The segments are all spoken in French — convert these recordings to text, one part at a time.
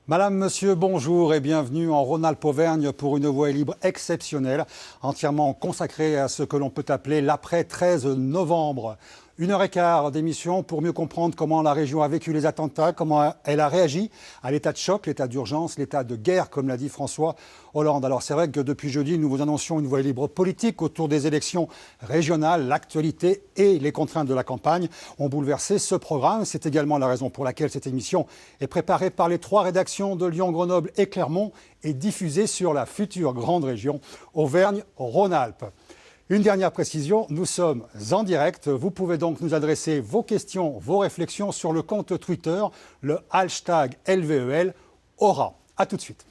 Madame, Monsieur, bonjour et bienvenue en Rhône-Alpes-Auvergne pour une voix libre exceptionnelle, entièrement consacrée à ce que l'on peut appeler l'après 13 novembre. 1h15 d'émission pour mieux comprendre comment la région a vécu les attentats, comment elle a réagi à l'état de choc, l'état d'urgence, l'état de guerre, comme l'a dit François Hollande. Alors c'est vrai que depuis jeudi, nous vous annoncions une voie libre politique autour des élections régionales. L'actualité et les contraintes de la campagne ont bouleversé ce programme. C'est également la raison pour laquelle cette émission est préparée par les 3 rédactions de Lyon, Grenoble et Clermont et diffusée sur la future grande région Auvergne-Rhône-Alpes. Une dernière précision, nous sommes en direct. Vous pouvez donc nous adresser vos questions, vos réflexions sur le compte Twitter, le hashtag LVEL Aura. A tout de suite.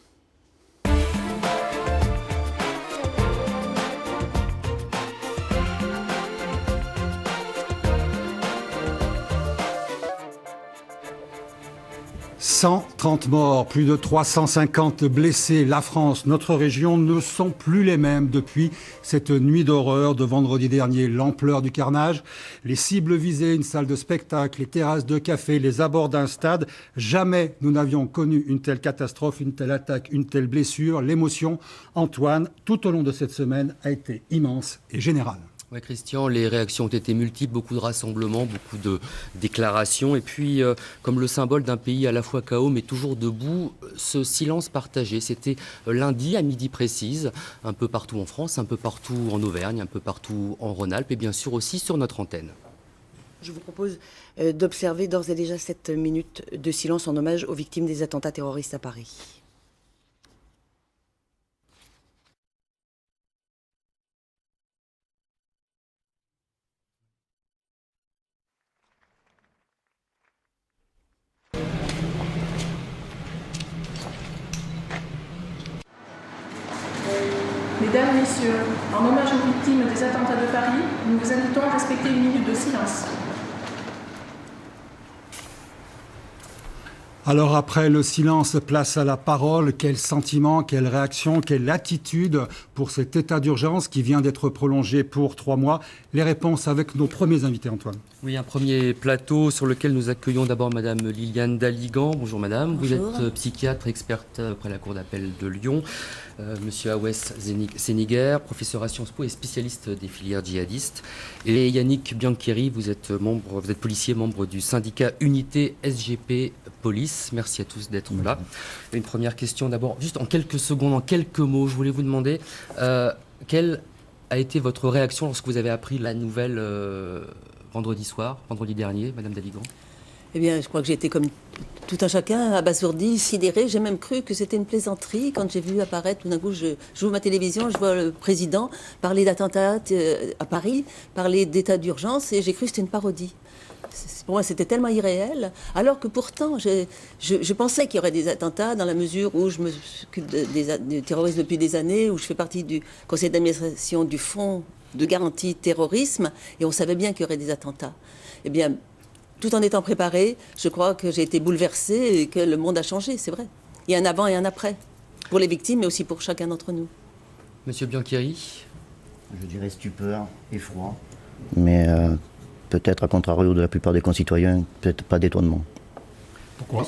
« 130 morts, plus de 350 blessés. La France, notre région, ne sont plus les mêmes depuis cette nuit d'horreur de vendredi dernier. L'ampleur du carnage, les cibles visées, une salle de spectacle, les terrasses de café, les abords d'un stade. Jamais nous n'avions connu une telle catastrophe, une telle attaque, une telle blessure. L'émotion, Antoine, tout au long de cette semaine, a été immense et générale. Oui, Christian, les réactions ont été multiples, beaucoup de rassemblements, beaucoup de déclarations. Et puis, comme le symbole d'un pays à la fois chaos mais toujours debout, ce silence partagé. C'était lundi à midi précise, un peu partout en France, un peu partout en Auvergne, un peu partout en Rhône-Alpes et bien sûr aussi sur notre antenne. Je vous propose d'observer d'ores et déjà 7 minutes de silence en hommage aux victimes des attentats terroristes à Paris. Mesdames, Messieurs, en hommage aux victimes des attentats de Paris, nous vous invitons à respecter une minute de silence. Alors après le silence, place à la parole. Quel sentiment, quelle réaction, quelle attitude pour cet état d'urgence qui vient d'être prolongé pour 3 mois? Les réponses avec nos premiers invités, Antoine. Oui, un premier plateau sur lequel nous accueillons d'abord Madame Liliane Daligan. Bonjour Madame, Bonjour. Vous êtes psychiatre, experte auprès de la Cour d'appel de Lyon. Monsieur Awès Séniger, professeur à Sciences Po et spécialiste des filières djihadistes. Et Yannick Biancheri, vous êtes policier, membre du syndicat Unité SGP Police. Merci à tous d'être là. Une première question d'abord, juste en quelques secondes, en quelques mots, je voulais vous demander quelle a été votre réaction lorsque vous avez appris la nouvelle vendredi dernier, Madame Daligan? Eh bien, je crois que j'ai été comme tout un chacun, abasourdi, sidéré. J'ai même cru que c'était une plaisanterie quand j'ai vu apparaître, tout d'un coup, j'ouvre ma télévision, je vois le président parler d'attentats à Paris, parler d'état d'urgence, et j'ai cru que c'était une parodie. Pour moi, c'était tellement irréel, alors que pourtant, je pensais qu'il y aurait des attentats dans la mesure où je me occupe du terrorisme depuis des années, où je fais partie du conseil d'administration du Fonds de garantie terrorisme, et on savait bien qu'il y aurait des attentats. Eh bien, tout en étant préparé, je crois que j'ai été bouleversée et que le monde a changé, c'est vrai. Il y a un avant et un après, pour les victimes, mais aussi pour chacun d'entre nous. Monsieur Biancheri? Je dirais stupeur, effroi, mais peut-être à contrario de la plupart des concitoyens, peut-être pas d'étonnement. Pourquoi?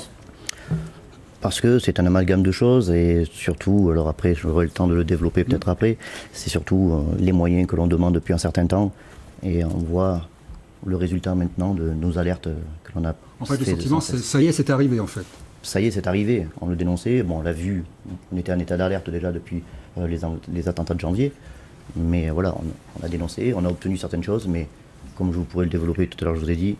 Parce que c'est un amalgame de choses et surtout, alors après j'aurai le temps de le développer peut-être après, c'est surtout les moyens que l'on demande depuis un certain temps et on voit le résultat maintenant de nos alertes que l'on a. En fait, le sentiment, ça y est, c'est arrivé en fait. Ça y est, c'est arrivé. On le dénonçait, bon, on l'a vu, on était en état d'alerte déjà depuis les attentats de janvier, mais voilà, on a dénoncé, on a obtenu certaines choses, mais comme je vous pourrais le développer tout à l'heure, je vous ai dit,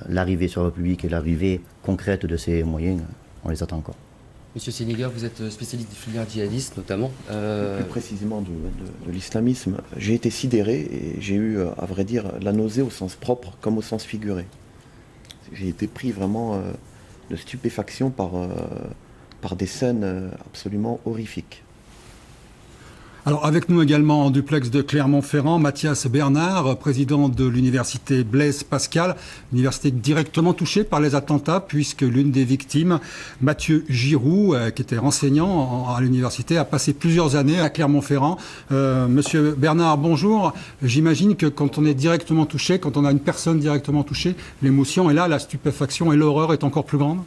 l'arrivée sur la République et l'arrivée concrète de ces moyens, on les attend encore. Monsieur Séniger, vous êtes spécialiste des filières djihadistes notamment. Plus précisément de l'islamisme, j'ai été sidéré et j'ai eu, à vrai dire, la nausée au sens propre comme au sens figuré. J'ai été pris vraiment de stupéfaction par des scènes absolument horrifiques. Alors avec nous également en duplex de Clermont-Ferrand, Mathias Bernard, président de l'université Blaise Pascal, université directement touchée par les attentats puisque l'une des victimes, Mathieu Giroux, qui était enseignant à l'université, a passé plusieurs années à Clermont-Ferrand. Monsieur Bernard, bonjour. J'imagine que quand on est directement touché, quand on a une personne directement touchée, l'émotion est là, la stupéfaction et l'horreur est encore plus grande.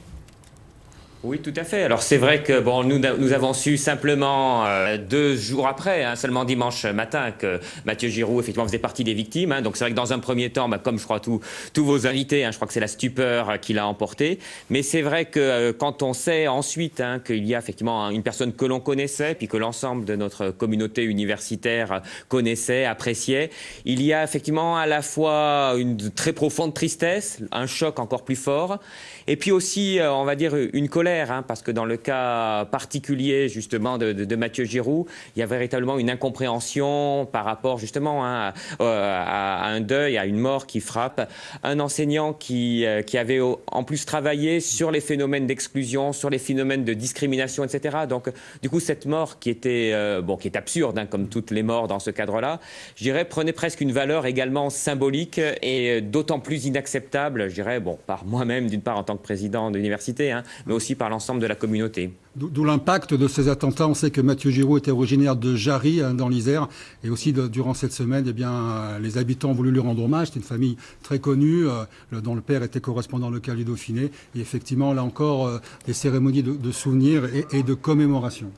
Oui, tout à fait. Alors c'est vrai que bon, nous avons su simplement 2 jours après, seulement dimanche matin, que Mathieu Giroux effectivement faisait partie des victimes. Donc c'est vrai que dans un premier temps, comme je crois tous vos invités, je crois que c'est la stupeur qui l'a emporté. Mais c'est vrai que quand on sait ensuite qu'il y a effectivement une personne que l'on connaissait, puis que l'ensemble de notre communauté universitaire connaissait, appréciait, il y a effectivement à la fois une très profonde tristesse, un choc encore plus fort, et puis aussi, on va dire, une colère. Parce que dans le cas particulier justement de Mathieu Giroux, il y a véritablement une incompréhension par rapport justement à un deuil, à une mort qui frappe. Un enseignant qui avait en plus travaillé sur les phénomènes d'exclusion, sur les phénomènes de discrimination, etc. Donc du coup, cette mort qui était qui est absurde, comme toutes les morts dans ce cadre-là, je dirais, prenait presque une valeur également symbolique et d'autant plus inacceptable, je dirais, par moi-même d'une part en tant que président d'université, mais aussi par l'ensemble de la communauté. D'où l'impact de ces attentats. On sait que Mathieu Giroux était originaire de Jarry, dans l'Isère. Et aussi, durant cette semaine, les habitants ont voulu lui rendre hommage. C'est une famille très connue, dont le père était correspondant local du Dauphiné. Et effectivement, là encore, des cérémonies de souvenirs et de commémoration.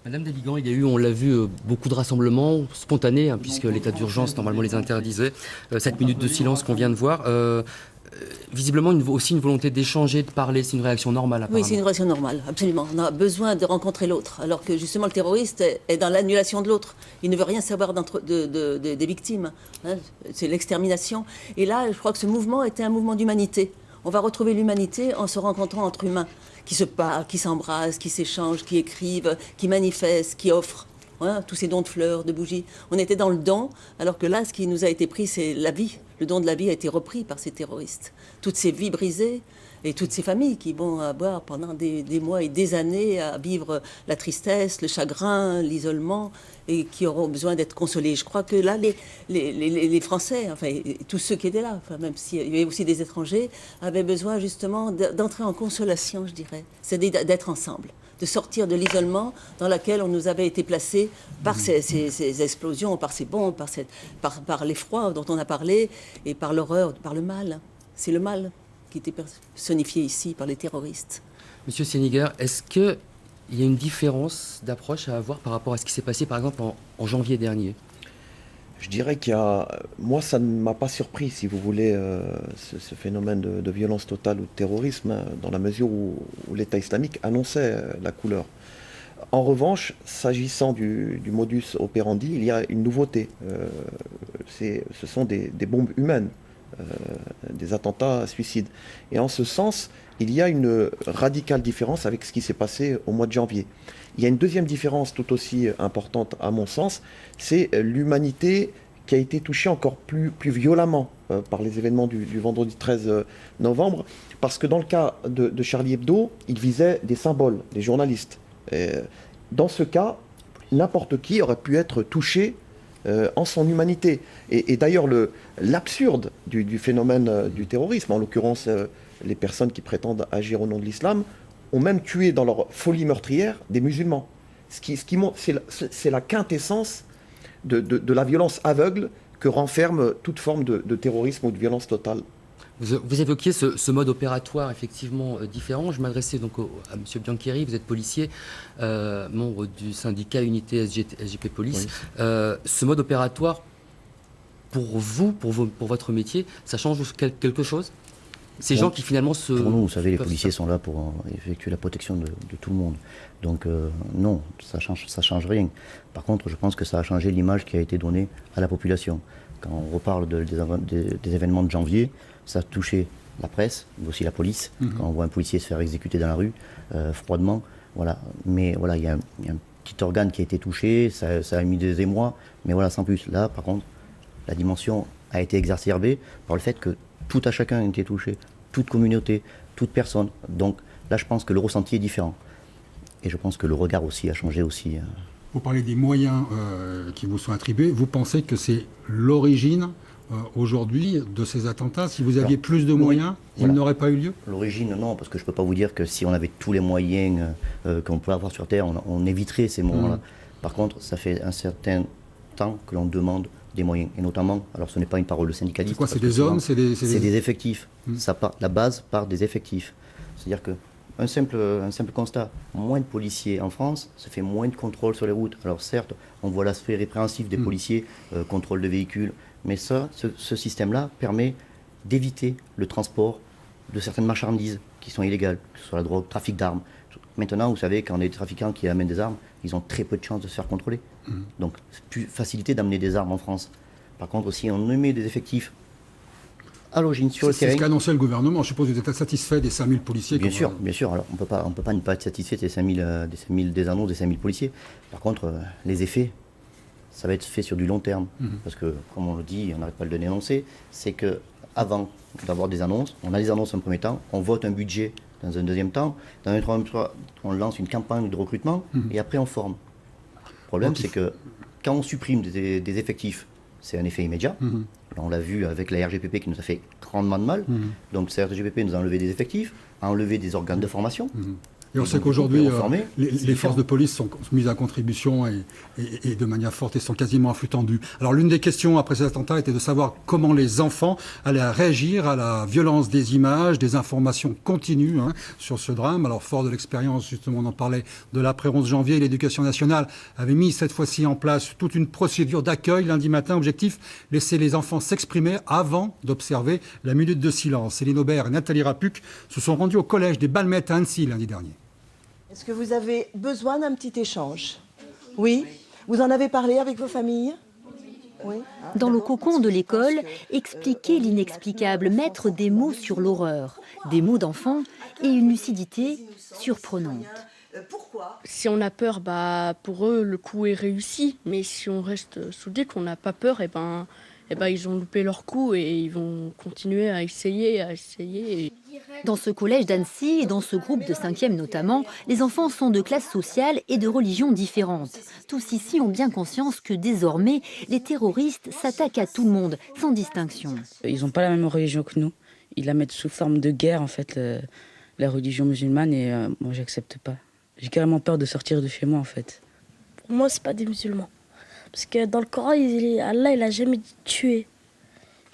Madame Deligan, il y a eu, on l'a vu, beaucoup de rassemblements spontanés, puisque l'état d'urgence, normalement, les interdisait. 7 minutes de silence qu'on vient de voir. Visiblement aussi une volonté d'échanger, de parler, c'est une réaction normale apparemment. Oui, c'est une réaction normale, absolument. On a besoin de rencontrer l'autre, alors que justement le terroriste est dans l'annulation de l'autre. Il ne veut rien savoir des victimes, c'est l'extermination. Et là, je crois que ce mouvement était un mouvement d'humanité. On va retrouver l'humanité en se rencontrant entre humains, qui se parlent, qui s'embrassent, qui s'échangent, qui écrivent, qui manifestent, qui offrent. Tous ces dons de fleurs, de bougies. On était dans le don, alors que là, ce qui nous a été pris, c'est la vie. Le don de la vie a été repris par ces terroristes. Toutes ces vies brisées et toutes ces familles qui vont avoir pendant des mois et des années à vivre la tristesse, le chagrin, l'isolement, et qui auront besoin d'être consolés. Je crois que là, les Français, enfin, tous ceux qui étaient là, même s'il y avait aussi des étrangers, avaient besoin justement d'entrer en consolation, je dirais. C'est d'être ensemble, de sortir de l'isolement dans lequel on nous avait été placés par ces explosions, par ces bombes, par l'effroi dont on a parlé, et par l'horreur, par le mal. C'est le mal qui était personnifié ici par les terroristes. Monsieur Séniger, est-ce qu'il y a une différence d'approche à avoir par rapport à ce qui s'est passé par exemple en janvier dernier ? Je dirais moi, ça ne m'a pas surpris, si vous voulez, ce phénomène de violence totale ou de terrorisme, dans la mesure où l'État islamique annonçait la couleur. En revanche, s'agissant du modus operandi, il y a une nouveauté. Ce sont des bombes humaines, des attentats à suicide. Et en ce sens, il y a une radicale différence avec ce qui s'est passé au mois de janvier. Il y a une deuxième différence tout aussi importante à mon sens, c'est l'humanité qui a été touchée encore plus violemment par les événements du vendredi 13 novembre, parce que dans le cas de Charlie Hebdo, il visait des symboles, des journalistes. Dans ce cas, n'importe qui aurait pu être touché en son humanité. Et d'ailleurs, l'absurde du phénomène du terrorisme, en l'occurrence les personnes qui prétendent agir au nom de l'islam, ont même tué dans leur folie meurtrière des musulmans. C'est la quintessence de la violence aveugle que renferme toute forme de terrorisme ou de violence totale. Vous évoquiez ce mode opératoire effectivement différent. Je m'adressais donc à M. Biancheri, vous êtes policier, membre du syndicat Unité SGP Police. Oui. Ce mode opératoire, pour vous, pour votre métier, ça change quelque chose ? Ces gens qui finalement se... Pour nous, vous savez, les policiers sont là pour effectuer la protection de tout le monde. Donc non, ça change rien. Par contre, je pense que ça a changé l'image qui a été donnée à la population. Quand on reparle des événements de janvier, ça a touché la presse, mais aussi la police. Quand on voit un policier se faire exécuter dans la rue, froidement, voilà. Mais voilà, il y a un petit organe qui a été touché, ça a mis des émois, mais voilà, sans plus. Là, par contre, la dimension a été exacerbée par le fait que tout à chacun a été touché, toute communauté, toute personne. Donc là, je pense que le ressenti est différent. Et je pense que le regard aussi a changé aussi. Vous parlez des moyens qui vous sont attribués. Vous pensez que c'est l'origine aujourd'hui de ces attentats? Si vous aviez plus de moyens, ils n'auraient pas eu lieu? L'origine, non, parce que je ne peux pas vous dire que si on avait tous les moyens qu'on peut avoir sur Terre, on éviterait ces moments-là. Par contre, ça fait un certain temps que l'on demande des moyens, et notamment, alors ce n'est pas une parole de syndicaliste. C'est quoi, c'est des hommes, c'est des effectifs. La base part des effectifs. C'est-à-dire que un simple constat. Moins de policiers en France, ça fait moins de contrôles sur les routes. Alors certes, on voit l'aspect répréhensif des policiers, contrôle de véhicules, mais ça, ce système-là permet d'éviter le transport de certaines marchandises qui sont illégales, que ce soit la drogue, trafic d'armes. Maintenant, vous savez, quand on a des trafiquants qui amènent des armes, ils ont très peu de chances de se faire contrôler. Donc, c'est plus facilité d'amener des armes en France. Par contre, si on met des effectifs à l'origine sur le terrain... C'est ce qu'a annoncé le gouvernement. Je suppose que vous êtes satisfait des 5000 policiers. Bien sûr. Alors, on peut pas ne pas être satisfait des 5000, des annonces des 5000 policiers. Par contre, les effets, ça va être fait sur du long terme. Parce que, comme on le dit, on n'arrête pas de le dénoncer, c'est que avant d'avoir des annonces, on a des annonces en premier temps, on vote un budget dans un deuxième temps, dans un troisième temps, on lance une campagne de recrutement et après on forme. Le problème, c'est que quand on supprime des effectifs, c'est un effet immédiat. Là, on l'a vu avec la RGPP qui nous a fait grandement de mal. Donc, la RGPP nous a enlevé des effectifs, a enlevé des organes de formation. Et on sait qu'aujourd'hui, les forces de police sont mises à contribution et de manière forte et sont quasiment à flux tendu. Alors l'une des questions après ces attentats était de savoir comment les enfants allaient réagir à la violence des images, des informations continues sur ce drame. Alors fort de l'expérience, justement, on en parlait de l'après 11 janvier, l'Éducation nationale avait mis cette fois-ci en place toute une procédure d'accueil lundi matin. Objectif, laisser les enfants s'exprimer avant d'observer la minute de silence. Céline Aubert et Nathalie Rapuc se sont rendus au collège des Balmettes à Annecy lundi dernier. Est-ce que vous avez besoin d'un petit échange? Oui. Vous en avez parlé avec vos familles? Oui. Dans le cocon de l'école, expliquer l'inexplicable, mettre des mots sur l'horreur, des mots d'enfant et une lucidité surprenante. Pourquoi? Si on a peur, pour eux, le coup est réussi. Mais si on reste soudés, qu'on n'a pas peur, ils ont loupé leur coup et ils vont continuer à essayer. Dans ce collège d'Annecy et dans ce groupe de 5e notamment, les enfants sont de classes sociales et de religions différentes. Tous ici ont bien conscience que désormais, les terroristes s'attaquent à tout le monde, sans distinction. Ils n'ont pas la même religion que nous. Ils la mettent sous forme de guerre, en fait, la religion musulmane, et moi, j'accepte pas. J'ai carrément peur de sortir de chez moi, en fait. Pour moi, c'est pas des musulmans. Parce que dans le Coran, Allah, il a jamais dit de tuer.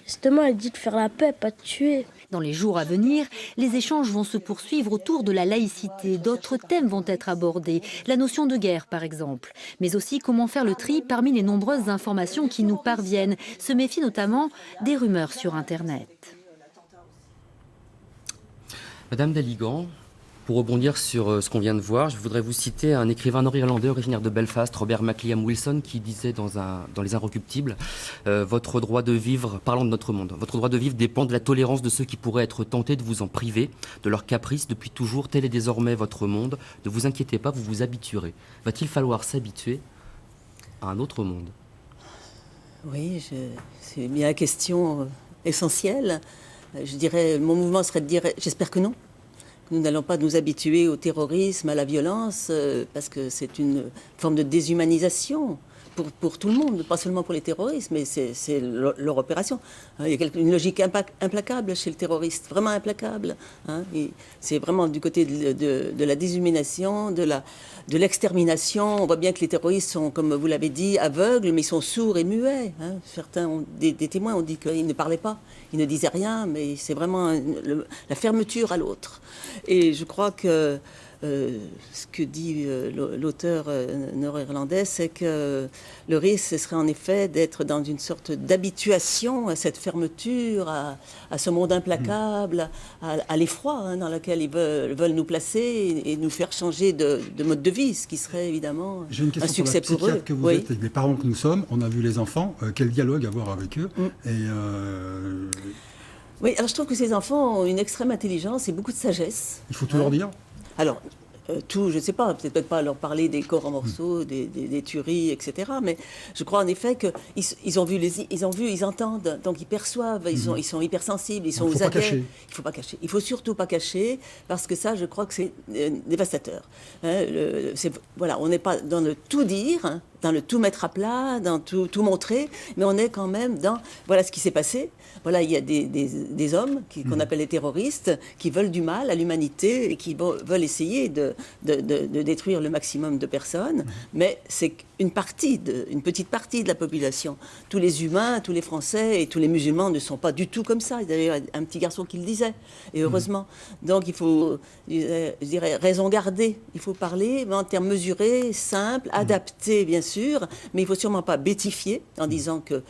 Justement, il dit de faire la paix, pas de tuer. Dans les jours à venir, les échanges vont se poursuivre autour de la laïcité. D'autres thèmes vont être abordés. La notion de guerre, par exemple. Mais aussi comment faire le tri parmi les nombreuses informations qui nous parviennent. Se méfier notamment des rumeurs sur Internet. Madame Daligan, pour rebondir sur ce qu'on vient de voir, je voudrais vous citer un écrivain nord-irlandais originaire de Belfast, Robert McLean Wilson, qui disait dans Les Inrecuptibles, votre droit de vivre, parlant de notre monde, votre droit de vivre dépend de la tolérance de ceux qui pourraient être tentés de vous en priver, de leurs caprices depuis toujours, tel est désormais votre monde. Ne vous inquiétez pas, vous vous habituerez. Va-t-il falloir s'habituer à un autre monde? Oui, c'est bien la question essentielle. Je dirais, mon mouvement serait de dire, j'espère que non. Nous n'allons pas nous habituer au terrorisme, à la violence, parce que c'est une forme de déshumanisation pour tout le monde, pas seulement pour les terroristes, mais c'est leur opération. Il y a une logique implacable chez le terroriste, vraiment implacable. C'est vraiment du côté de la déshumanisation, de l'extermination. On voit bien que les terroristes sont, comme vous l'avez dit, aveugles, mais ils sont sourds et muets. Certains, des témoins ont dit qu'ils ne parlaient pas, ils ne disaient rien, mais c'est vraiment la fermeture à l'autre. Et je crois que ce que dit l'auteur nord-irlandais, c'est que le risque, ce serait en effet d'être dans une sorte d'habituation à cette fermeture, à ce monde implacable, à l'effroi dans lequel ils veulent nous placer et nous faire changer de mode de vie, ce qui serait évidemment un succès pour eux. J'ai une question pour la psychiatre que vous êtes, et les parents que nous sommes. On a vu les enfants, quel dialogue avoir avec eux Oui, alors je trouve que ces enfants ont une extrême intelligence et beaucoup de sagesse. Il faut tout leur dire. Alors, tout, je ne sais pas, peut-être pas leur parler des corps en morceaux, des tueries, etc. Mais je crois en effet qu'ils ont vu, ils entendent, donc ils perçoivent, ils sont hypersensibles, ils sont aux aguets. Il ne faut pas cacher. Il ne faut surtout pas cacher, parce que ça, je crois que c'est dévastateur. Voilà, on n'est pas dans le tout dire, dans le tout mettre à plat, dans tout montrer, mais on est quand même dans, voilà ce qui s'est passé. Voilà, il y a des hommes qu'on appelle les terroristes, qui veulent du mal à l'humanité et qui veulent essayer de détruire le maximum de personnes, mais c'est une petite partie de la population. Tous les humains, tous les Français et tous les musulmans ne sont pas du tout comme ça. Il y a d'ailleurs un petit garçon qui le disait, et heureusement. Donc il faut, je dirais, raison garder. Il faut parler en termes mesurés, simples, adaptés bien sûr, mais il ne faut sûrement pas bêtifier en disant que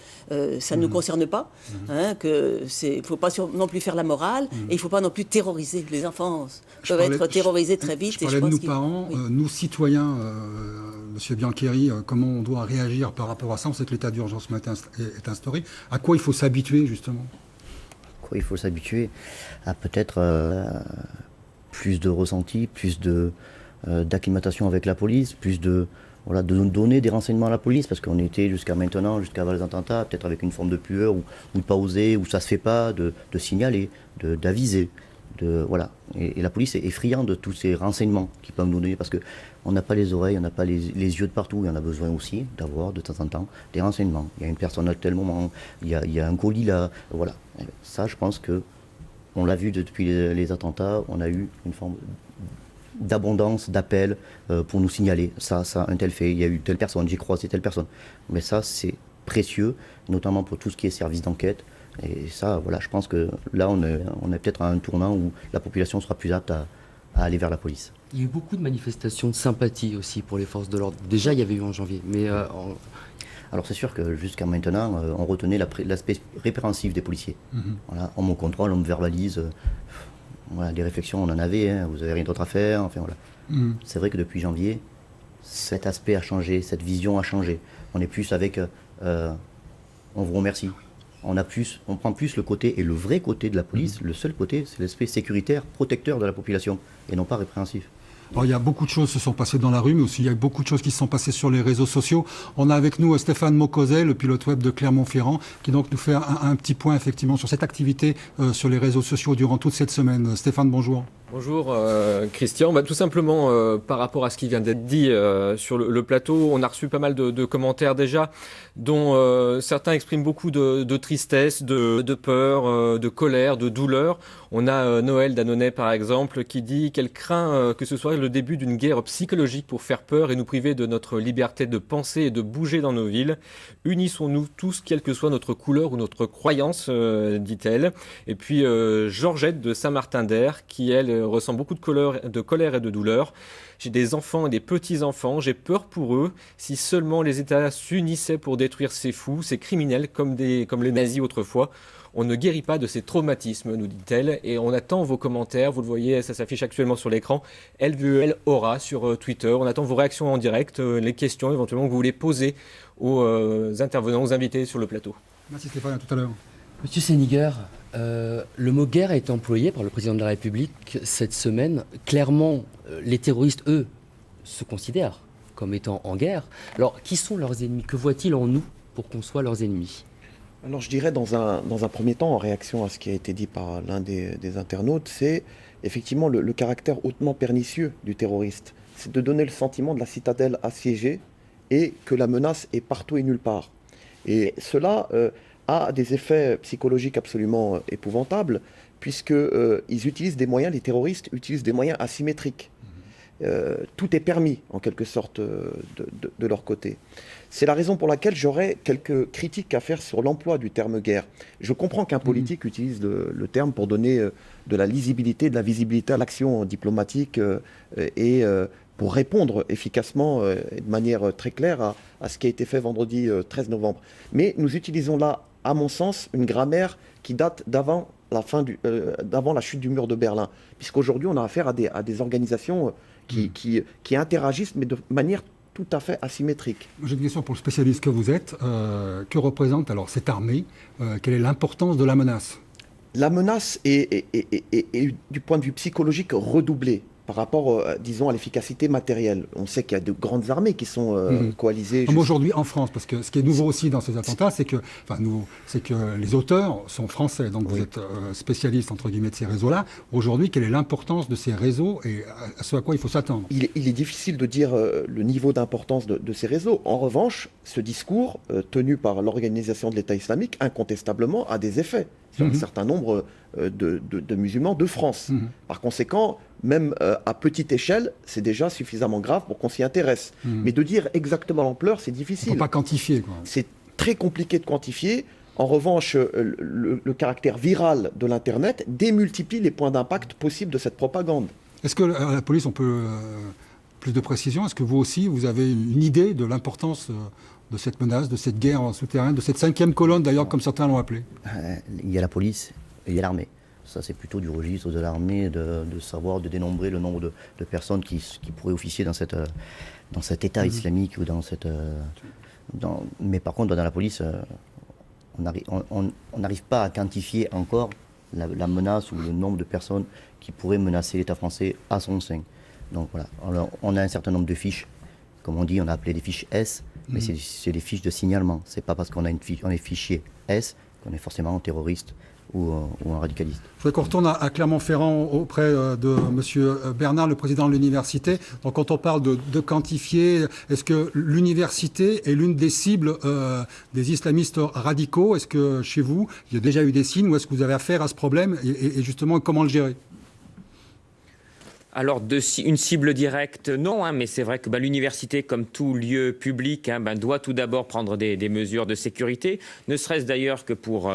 ça ne nous concerne pas, que il ne faut pas non plus faire la morale, et il ne faut pas non plus terroriser. Les enfants peuvent être terrorisés très vite. Je parlais de nous parents, nous citoyens, Monsieur Biancheri, comment on doit réagir par rapport à ça? On sait que l'état d'urgence est instauré. À quoi il faut s'habituer, justement? À quoi il faut s'habituer? À peut-être plus de ressenti, plus d'acclimatation avec la police, plus de donner des renseignements à la police, parce qu'on était jusqu'à maintenant, jusqu'avant les attentats, peut-être avec une forme de pueur, ou de pas oser, ou ça se fait pas, de signaler, d'aviser. Voilà. Et la police est friande de tous ces renseignements qu'ils peuvent nous donner, parce qu'on n'a pas les oreilles, on n'a pas les yeux de partout, et on a besoin aussi d'avoir de temps en temps des renseignements. Il y a une personne à tel moment, il y a un colis là, voilà. Et ça, je pense que on l'a vu depuis les attentats, on a eu une forme d'abondance d'appels pour nous signaler ça, un tel fait, il y a eu telle personne, j'ai croisé telle personne. Mais ça, c'est précieux, notamment pour tout ce qui est service d'enquête. Et ça, voilà, je pense que là, on est peut-être à un tournant où la population sera plus apte à aller vers la police. Il y a eu beaucoup de manifestations de sympathie aussi pour les forces de l'ordre. Déjà, il y avait eu en janvier, mais... Alors c'est sûr que jusqu'à maintenant, on retenait l'aspect répréhensif des policiers. Voilà, on me contrôle, on me verbalise. Voilà, des réflexions, on en avait, hein, vous n'avez rien d'autre à faire. Enfin, voilà. C'est vrai que depuis janvier, cet aspect a changé, cette vision a changé. On est plus avec on vous remercie. On prend plus le côté, et le vrai côté de la police, le seul côté, c'est l'aspect sécuritaire, protecteur de la population, et non pas répréhensif. Alors, il y a beaucoup de choses qui se sont passées dans la rue, mais aussi il y a beaucoup de choses qui se sont passées sur les réseaux sociaux. On a avec nous Stéphane Mocozet, le pilote web de Clermont-Ferrand, qui donc nous fait un petit point effectivement sur cette activité sur les réseaux sociaux durant toute cette semaine. Stéphane, bonjour. Bonjour Christian, tout simplement par rapport à ce qui vient d'être dit sur le plateau, on a reçu pas mal de commentaires déjà, dont certains expriment beaucoup de tristesse, de peur, de colère, de douleur. On a Noël Dannonnet par exemple qui dit qu'elle craint que ce soit le début d'une guerre psychologique pour faire peur et nous priver de notre liberté de penser et de bouger dans nos villes. Unissons-nous tous, quelle que soit notre couleur ou notre croyance, dit-elle. Et puis Georgette de Saint-Martin-d'Air qui elle ressent beaucoup de colère et de douleur. J'ai des enfants et des petits-enfants, j'ai peur pour eux. Si seulement les États s'unissaient pour détruire ces fous, ces criminels comme les nazis autrefois. On ne guérit pas de ces traumatismes, nous dit-elle, et on attend vos commentaires, vous le voyez, ça s'affiche actuellement sur l'écran, LVEL Aura sur Twitter, on attend vos réactions en direct, les questions éventuellement que vous voulez poser aux intervenants, aux invités sur le plateau. Merci Stéphane, à tout à l'heure. Monsieur Séniger, le mot guerre a été employé par le président de la République cette semaine. Clairement, les terroristes, eux, se considèrent comme étant en guerre. Alors, qui sont leurs ennemis? Que voient-ils en nous pour qu'on soit leurs ennemis? Alors je dirais dans un premier temps, en réaction à ce qui a été dit par l'un des internautes, c'est effectivement le caractère hautement pernicieux du terroriste. C'est de donner le sentiment de la citadelle assiégée et que la menace est partout et nulle part. Et cela a des effets psychologiques absolument épouvantables, puisqu'ils utilisent des moyens, les terroristes utilisent des moyens asymétriques. Tout est permis, en quelque sorte, de leur côté. C'est la raison pour laquelle j'aurais quelques critiques à faire sur l'emploi du terme guerre. Je comprends qu'un politique utilise le terme pour donner de la lisibilité, de la visibilité à l'action diplomatique et pour répondre efficacement et de manière très claire à ce qui a été fait vendredi 13 novembre. Mais nous utilisons là, à mon sens, une grammaire qui date d'avant la chute du mur de Berlin, puisqu'aujourd'hui on a affaire à des organisations qui interagissent, mais de manière tout à fait asymétrique. J'ai une question pour le spécialiste que vous êtes. Que représente alors cette armée? Quelle est l'importance de la menace? La menace est du point de vue psychologique redoublée. par rapport, disons, à l'efficacité matérielle. On sait qu'il y a de grandes armées qui sont coalisées. Comme aujourd'hui en France, parce que ce qui est nouveau aussi dans ces attentats, c'est que les auteurs sont français. Donc vous êtes spécialiste, entre guillemets, de ces réseaux-là. Aujourd'hui, quelle est l'importance de ces réseaux et à ce à quoi il faut s'attendre? Il est difficile de dire le niveau d'importance de ces réseaux. En revanche, ce discours tenu par l'organisation de l'État islamique, incontestablement, a des effets sur un certain nombre de musulmans de France. Par conséquent, même à petite échelle, c'est déjà suffisamment grave pour qu'on s'y intéresse. Mais de dire exactement l'ampleur, c'est difficile. Il ne faut pas quantifier, quoi. C'est très compliqué de quantifier. En revanche, le caractère viral de l'Internet démultiplie les points d'impact possibles de cette propagande. Est-ce que la police, on peut plus de précision? Est-ce que vous aussi, vous avez une idée de l'importance de cette menace, de cette guerre souterraine, de cette 5e colonne d'ailleurs, comme certains l'ont appelé? Il y a la police et il y a l'armée. Ça, c'est plutôt du registre de l'armée, de savoir, de dénombrer le nombre de personnes qui pourraient officier dans cet État islamique ou dans cette... Mais par contre, dans la police, on n'arrive pas à quantifier encore la menace ou le nombre de personnes qui pourraient menacer l'État français à son sein. Donc voilà, alors, on a un certain nombre de fiches, comme on dit, on a appelé des fiches S, mais c'est des fiches de signalement. C'est pas parce qu'on a on est fichier S qu'on est forcément un terroriste ou un radicaliste. Je voudrais qu'on retourne à Clermont-Ferrand auprès de M. Bernard, le président de l'université. Donc quand on parle de quantifier, est-ce que l'université est l'une des cibles des islamistes radicaux? Est-ce que chez vous, il y a déjà eu des signes ou est-ce que vous avez affaire à ce problème et justement comment le gérer? Alors, une cible directe, non, mais c'est vrai que l'université, comme tout lieu public, doit tout d'abord prendre des mesures de sécurité, ne serait-ce d'ailleurs que pour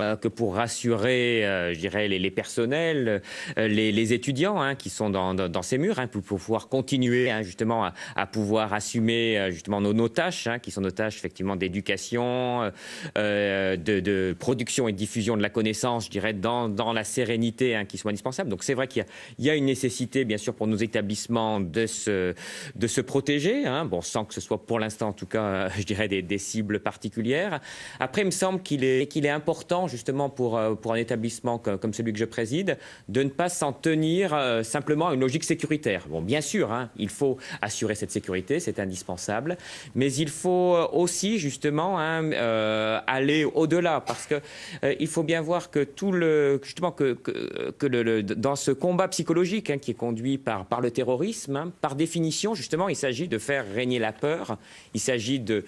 rassurer, je dirais, les personnels, les étudiants qui sont dans ces murs, pour pouvoir continuer justement à pouvoir assumer justement nos tâches, qui sont nos tâches effectivement d'éducation, de production et de diffusion de la connaissance, je dirais, dans la sérénité qui soit indispensable. Donc c'est vrai qu'il y a une nécessité, bien sûr, pour nos établissements de se protéger, sans que ce soit pour l'instant en tout cas, je dirais, des cibles particulières. Après, il me semble qu'il est important justement pour un établissement comme celui que je préside, de ne pas s'en tenir simplement à une logique sécuritaire. Bon, bien sûr, il faut assurer cette sécurité, c'est indispensable, mais il faut aussi justement aller au-delà, parce que il faut bien voir que dans ce combat psychologique qui est conduit par le terrorisme, par définition, justement, il s'agit de faire régner la peur, il s'agit de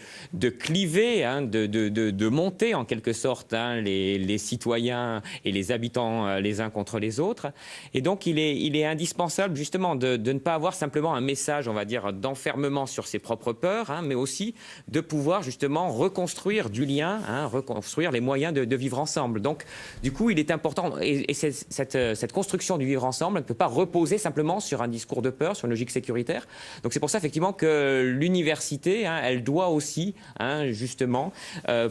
cliver, de monter en quelque sorte les citoyens et les habitants les uns contre les autres. Et donc, il est indispensable, justement, de ne pas avoir simplement un message, on va dire, d'enfermement sur ses propres peurs, mais aussi de pouvoir, justement, reconstruire du lien, reconstruire les moyens de vivre ensemble. Donc, du coup, il est important, et cette construction du vivre ensemble ne peut pas reposer simplement sur un discours de peur, sur une logique sécuritaire. Donc c'est pour ça effectivement que l'université, elle doit aussi justement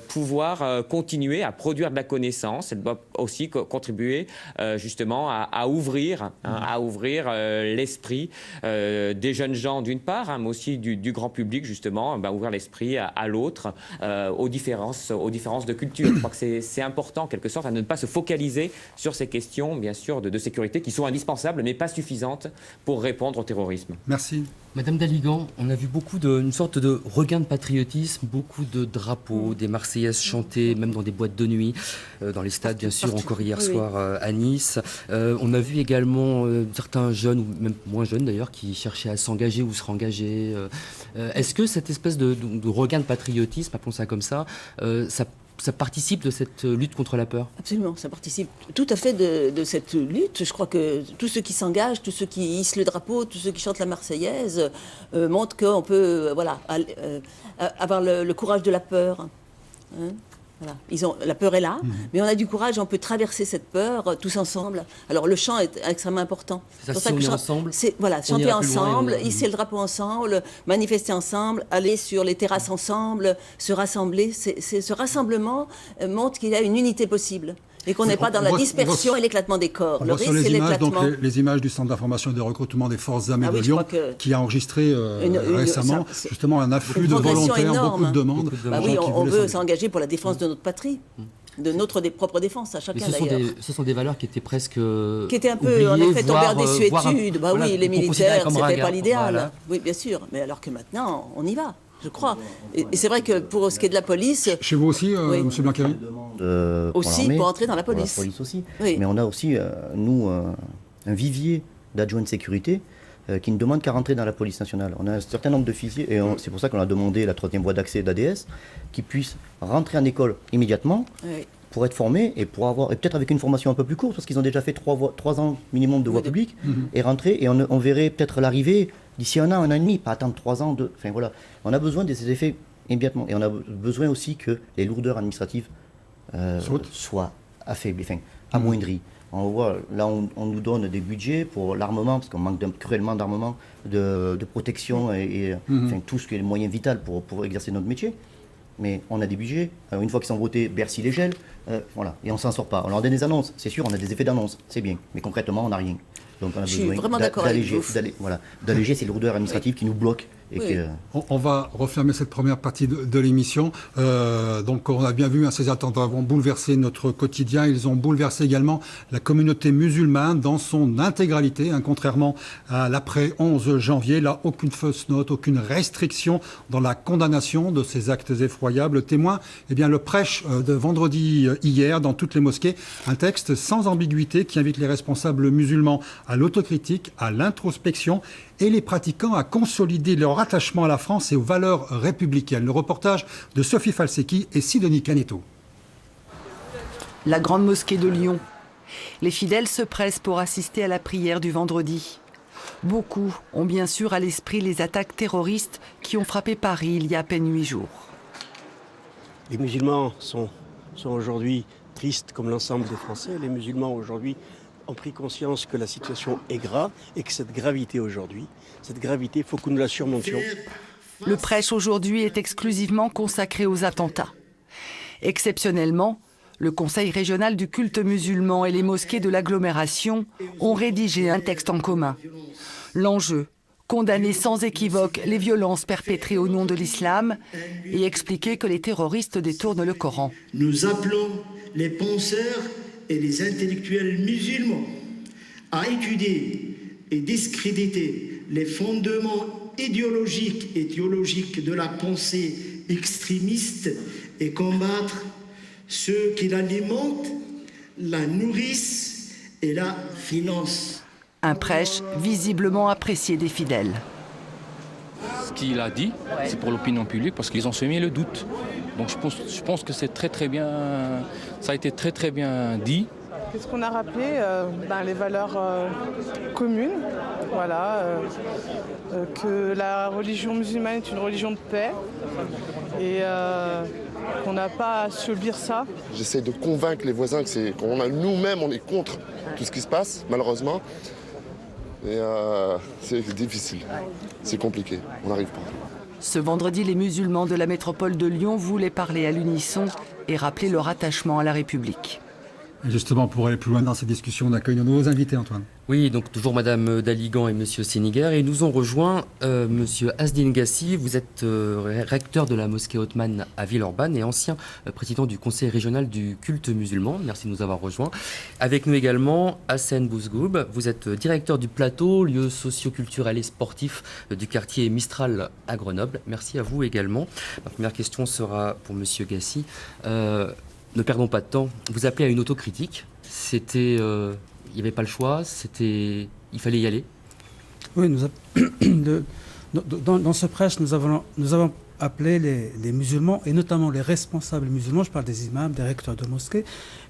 pouvoir continuer à produire de la connaissance. Elle doit aussi contribuer justement à ouvrir l'esprit des jeunes gens d'une part, mais aussi du grand public justement, ouvrir l'esprit à l'autre, aux différences de culture. Je crois que c'est important en quelque sorte à ne pas se focaliser sur ces questions bien sûr de sécurité qui sont indispensables mais pas suffisantes pour répondre au terrorisme. Merci. Madame Daligan, on a vu une sorte de regain de patriotisme, beaucoup de drapeaux, des Marseillaises chantées, même dans des boîtes de nuit, dans les stades bien sûr, encore hier soir à Nice. On a vu également certains jeunes, ou même moins jeunes d'ailleurs, qui cherchaient à s'engager ou se rengager. Est-ce que cette espèce de regain de patriotisme, appelons ça comme ça, ça participe de cette lutte contre la peur? Absolument, ça participe tout à fait de cette lutte. Je crois que tous ceux qui s'engagent, tous ceux qui hissent le drapeau, tous ceux qui chantent la Marseillaise montrent qu'on peut avoir le courage de la peur. Voilà. La peur est là, mais on a du courage, on peut traverser cette peur tous ensemble. Alors le chant est extrêmement important. C'est ça, si on est ensemble, chanter ensemble, hisser le drapeau ensemble, manifester ensemble, aller sur les terrasses ensemble, se rassembler. Ce rassemblement montre qu'il y a une unité possible. Et qu'on n'est pas dans la dispersion et l'éclatement des corps. Le risque, c'est l'éclatement. Donc les images du Centre d'information et de recrutement des forces armées de Lyon, qui a enregistré récemment justement un afflux de volontaires, beaucoup de demandes. On veut s'engager pour la défense de notre patrie. de notre propre défense, à chacun Mais d'ailleurs. ce sont des valeurs qui étaient presque Qui étaient un peu, oubliées, en effet, tombées en voire, désuétude. Bah voilà, oui, les qu'on considérait militaires, comme c'était pas ringards. l'idéal. Voilà. Oui, bien sûr. Mais alors que maintenant, on y va, je crois. Et c'est vrai que pour ce qui est de la police... Chez vous aussi, Oui. M. Blanqueri Aussi, pour entrer dans la police. Pour la police aussi. Oui. Mais on a aussi, nous, un vivier d'adjoints de sécurité qui ne demande qu'à rentrer dans la police nationale. On a un certain nombre de fichiers, et c'est pour ça qu'on a demandé la 3e voie d'accès d'ADS, qui puissent rentrer en école immédiatement, Oui. pour être formés et pour avoir, et peut-être avec une formation un peu plus courte, parce qu'ils ont déjà fait 3 ans minimum de voie publique, et rentrer, et on verrait peut-être l'arrivée d'ici 1 an et demi, pas attendre 3 ans, enfin voilà. On a besoin de ces effets immédiatement, et on a besoin aussi que les lourdeurs administratives soient affaiblies, enfin amoindries. On voit, là on nous donne des budgets pour l'armement, parce qu'on manque cruellement d'armement, de protection, et enfin, tout ce qui est le moyen vital pour exercer notre métier. Mais on a des budgets, une fois qu'ils sont votés, Bercy les gèle, voilà, et on s'en sort pas. On leur donne des annonces, c'est sûr, on a des effets d'annonce, c'est bien, mais concrètement on n'a rien. Donc on a besoin d'alléger ces lourdeurs administratives qui nous bloquent. Et Oui. On va refermer cette première partie de l'émission. Donc on a bien vu, ces attentats ont bouleversé notre quotidien. Ils ont bouleversé également la communauté musulmane dans son intégralité, contrairement à l'après 11 janvier. Là, aucune fausse note, aucune restriction dans la condamnation de ces actes effroyables. Témoin, le prêche de vendredi hier dans toutes les mosquées. Un texte sans ambiguïté qui invite les responsables musulmans à l'autocritique, à l'introspection et les pratiquants à consolider leur attachement à la France et aux valeurs républicaines. Le reportage de Sophie Falsecki et Sidonie Caneto. La grande mosquée de Lyon. Les fidèles se pressent pour assister à la prière du vendredi. Beaucoup ont bien sûr à l'esprit les attaques terroristes qui ont frappé Paris il y a à peine 8 jours. Les musulmans sont aujourd'hui tristes comme l'ensemble des Français. Les musulmans aujourd'hui ont pris conscience que la situation est grave et que cette gravité aujourd'hui, il faut que nous la surmontions. Le prêche aujourd'hui est exclusivement consacré aux attentats. Exceptionnellement, le Conseil régional du culte musulman et les mosquées de l'agglomération ont rédigé un texte en commun. L'enjeu, condamner sans équivoque les violences perpétrées au nom de l'islam et expliquer que les terroristes détournent le Coran. Nous appelons les penseurs et les intellectuels musulmans à étudier et discréditer les fondements idéologiques et théologiques de la pensée extrémiste et combattre ceux qui l'alimentent, la nourrissent et la financent. Un prêche visiblement apprécié des fidèles. Ce qu'il a dit, c'est pour l'opinion publique parce qu'ils ont semé le doute. Donc je pense que c'est très bien, ça a été très bien dit. Qu'est-ce qu'on a rappelé les valeurs communes, voilà, que la religion musulmane est une religion de paix et qu'on n'a pas à subir ça. J'essaie de convaincre les voisins que nous-mêmes on est contre tout ce qui se passe, malheureusement. Et c'est difficile, c'est compliqué, on n'arrive pas. Ce vendredi, les musulmans de la métropole de Lyon voulaient parler à l'unisson et rappeler leur attachement à la République. Et justement, pour aller plus loin dans ces discussions, on accueille nos nouveaux invités, Antoine. Oui, donc toujours Madame Daligan et Monsieur Séniger. Et nous ont rejoint Monsieur Asdin Gassi. Vous êtes recteur de la mosquée Othman à Villeurbanne et ancien président du conseil régional du culte musulman. Merci de nous avoir rejoints. Avec nous également Hassen Bouzgoub. Vous êtes directeur du plateau, lieu socio-culturel et sportif du quartier Mistral à Grenoble. Merci à vous également. Ma première question sera pour Monsieur Gassi. Ne perdons pas de temps. Vous appelez à une autocritique. C'était, il n'y avait pas le choix. Il fallait y aller. Oui, dans ce prêche, nous avons appelé les musulmans et notamment les responsables musulmans. Je parle des imams, des recteurs de mosquées,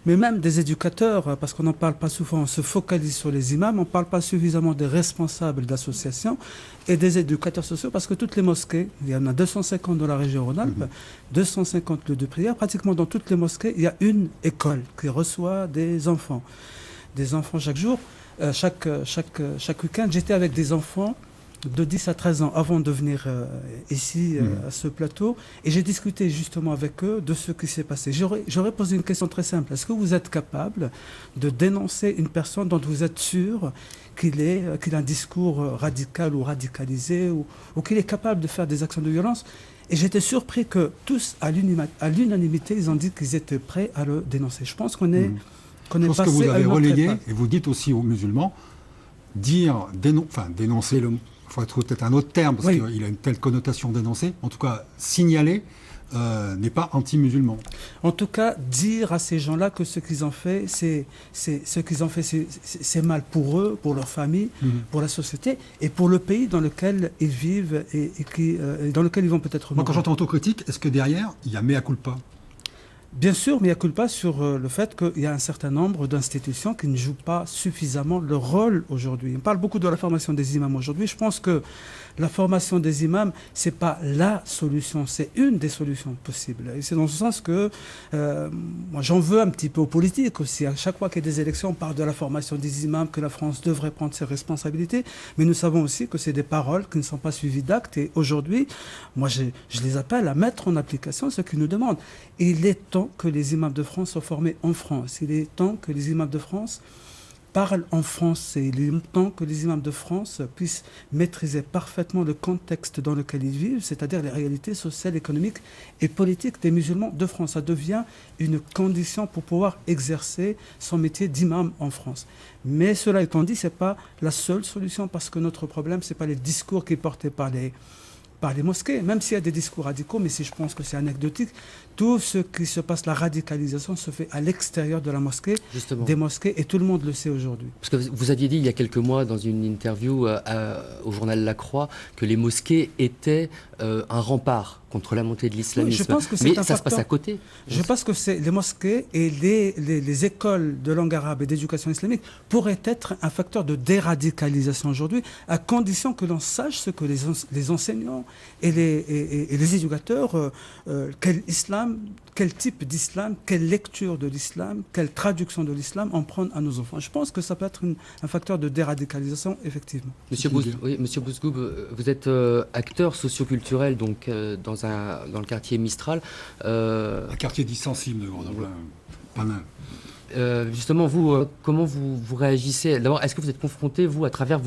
mais même des éducateurs, parce qu'on n'en parle pas souvent. On se focalise sur les imams, on ne parle pas suffisamment des responsables d'associations et des éducateurs sociaux, parce que toutes les mosquées, il y en a 250 dans la région Rhône-Alpes, 250 lieux de prière, pratiquement dans toutes les mosquées, il y a une école qui reçoit des enfants chaque jour. Chaque week-end, j'étais avec des enfants de 10 à 13 ans avant de venir ici à ce plateau et j'ai discuté justement avec eux de ce qui s'est passé. J'aurais posé une question très simple. Est-ce que vous êtes capable de dénoncer une personne dont vous êtes sûr qu'il a un discours radical ou radicalisé ou qu'il est capable de faire des actions de violence? Et j'étais surpris que tous, à l'unanimité, ils ont dit qu'ils étaient prêts à le dénoncer. Je pense qu'on est passé à une autre époque. Je pense que vous avez relayé, et vous dites aussi aux musulmans, dénoncer, il faudrait trouver peut-être un autre terme, parce qu'il a une telle connotation dénoncer, en tout cas signaler, n'est pas anti-musulman. En tout cas, dire à ces gens-là que ce qu'ils ont fait, c'est mal pour eux, pour leur famille, pour la société et pour le pays dans lequel ils vivent et dans lequel ils vont peut-être mourir. Moi, quand j'entends autocritique, est-ce que derrière, il y a mea culpa? Bien sûr, mais il n'y a que pas sur le fait qu'il y a un certain nombre d'institutions qui ne jouent pas suffisamment leur rôle aujourd'hui. On parle beaucoup de la formation des imams aujourd'hui. Je pense que la formation des imams, ce n'est pas la solution, c'est une des solutions possibles. Et c'est dans ce sens que moi j'en veux un petit peu aux politiques aussi. À chaque fois qu'il y a des élections, on parle de la formation des imams, que la France devrait prendre ses responsabilités. Mais nous savons aussi que c'est des paroles qui ne sont pas suivies d'actes. Et aujourd'hui, moi je les appelle à mettre en application ce qu'ils nous demandent. Et il est temps que les imams de France soient formés en France. Il est temps que les imams de France parlent en français. Il est temps que les imams de France puissent maîtriser parfaitement le contexte dans lequel ils vivent, c'est-à-dire les réalités sociales, économiques et politiques des musulmans de France. Ça devient une condition pour pouvoir exercer son métier d'imam en France. Mais cela étant dit, ce n'est pas la seule solution parce que notre problème, ce n'est pas les discours qui sont portés par les mosquées, même s'il y a des discours radicaux, mais je pense que c'est anecdotique. Tout ce qui se passe, la radicalisation se fait à l'extérieur de la mosquée, des mosquées, et tout le monde le sait aujourd'hui. Parce que vous aviez dit il y a quelques mois dans une interview au journal La Croix que les mosquées étaient un rempart contre la montée de l'islamisme. Mais ça se passe à côté. Je pense que les mosquées et les écoles de langue arabe et d'éducation islamique pourraient être un facteur de déradicalisation aujourd'hui, à condition que l'on sache ce que les enseignants et les éducateurs, quel type d'islam, quelle lecture de l'islam, quelle traduction de l'islam en prendre à nos enfants. Je pense que ça peut être un facteur de déradicalisation, effectivement. Monsieur Bouzgoub, vous êtes acteur socioculturel donc, dans le quartier Mistral. Un quartier dit sensible de Grenoble. Justement, vous, comment vous réagissez? D'abord, est-ce que vous êtes confronté, vous, à travers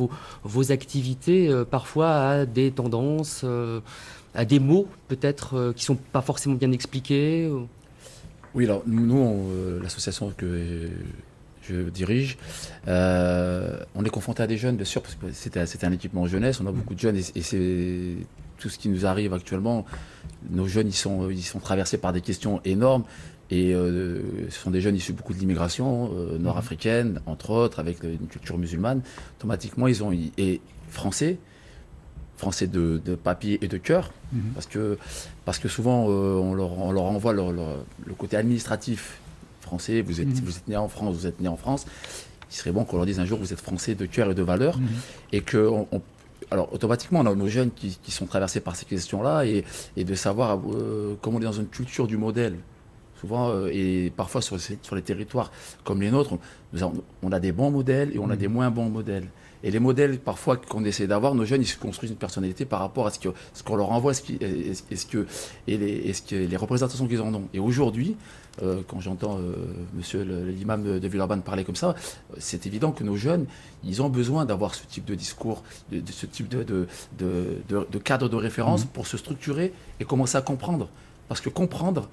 vos activités, parfois à des tendances, à des mots, peut-être, qui ne sont pas forcément bien expliqués? Oui, alors, nous l'association que je dirige, on est confronté à des jeunes, bien sûr, parce que c'était un équipement jeunesse, on a beaucoup de jeunes, et c'est tout ce qui nous arrive actuellement. Nos jeunes, ils sont traversés par des questions énormes. Et ce sont des jeunes issus beaucoup de l'immigration nord-africaine, entre autres, avec une culture musulmane. Automatiquement, et français de papier et de cœur, parce que souvent, on leur envoie le côté administratif français. Vous êtes né en France, vous êtes né en France. Il serait bon qu'on leur dise un jour, vous êtes français de cœur et de valeur. Et que... Alors, automatiquement, on a nos jeunes qui sont traversés par ces questions-là, et de savoir comment on est dans une culture du modèle. Souvent, et parfois sur les territoires comme les nôtres, on a des bons modèles et on a des moins bons modèles. Et les modèles, parfois, qu'on essaie d'avoir, nos jeunes, ils se construisent une personnalité par rapport à ce qu'on leur envoie, les représentations qu'ils en ont. Et aujourd'hui, quand j'entends monsieur l'imam de Villeurbanne parler comme ça, c'est évident que nos jeunes, ils ont besoin d'avoir ce type de discours, de ce type de cadre de référence pour se structurer et commencer à comprendre. Parce que comprendre,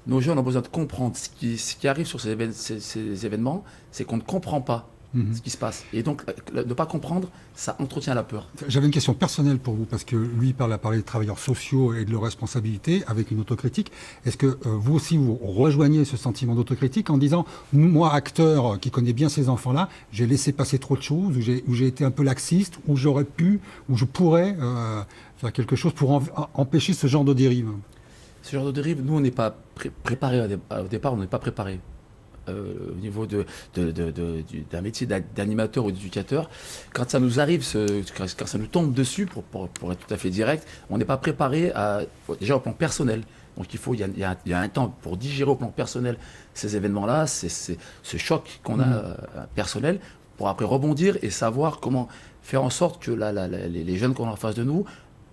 nos jeunes ont besoin de comprendre. Ce qui arrive sur ces événements, c'est qu'on ne comprend pas ce qui se passe. Et donc, ne pas comprendre, ça entretient la peur. J'avais une question personnelle pour vous, parce que lui a parlé des travailleurs sociaux et de leurs responsabilités avec une autocritique. Est-ce que vous aussi, vous rejoignez ce sentiment d'autocritique en disant, moi, acteur qui connais bien ces enfants-là, j'ai laissé passer trop de choses, où j'ai été un peu laxiste, où j'aurais pu, où je pourrais faire quelque chose pour empêcher ce genre de dérive? Ce genre de dérive, nous, on n'est pas préparés au départ, on n'est pas préparés. Au niveau d'un métier d'animateur ou d'éducateur, quand ça nous arrive, quand ça nous tombe dessus, pour être tout à fait direct, on n'est pas préparé déjà au plan personnel. Donc il y a un temps pour digérer au plan personnel ces événements-là, ce choc qu'on a personnel, pour après rebondir et savoir comment faire en sorte que les jeunes qu'on a en face de nous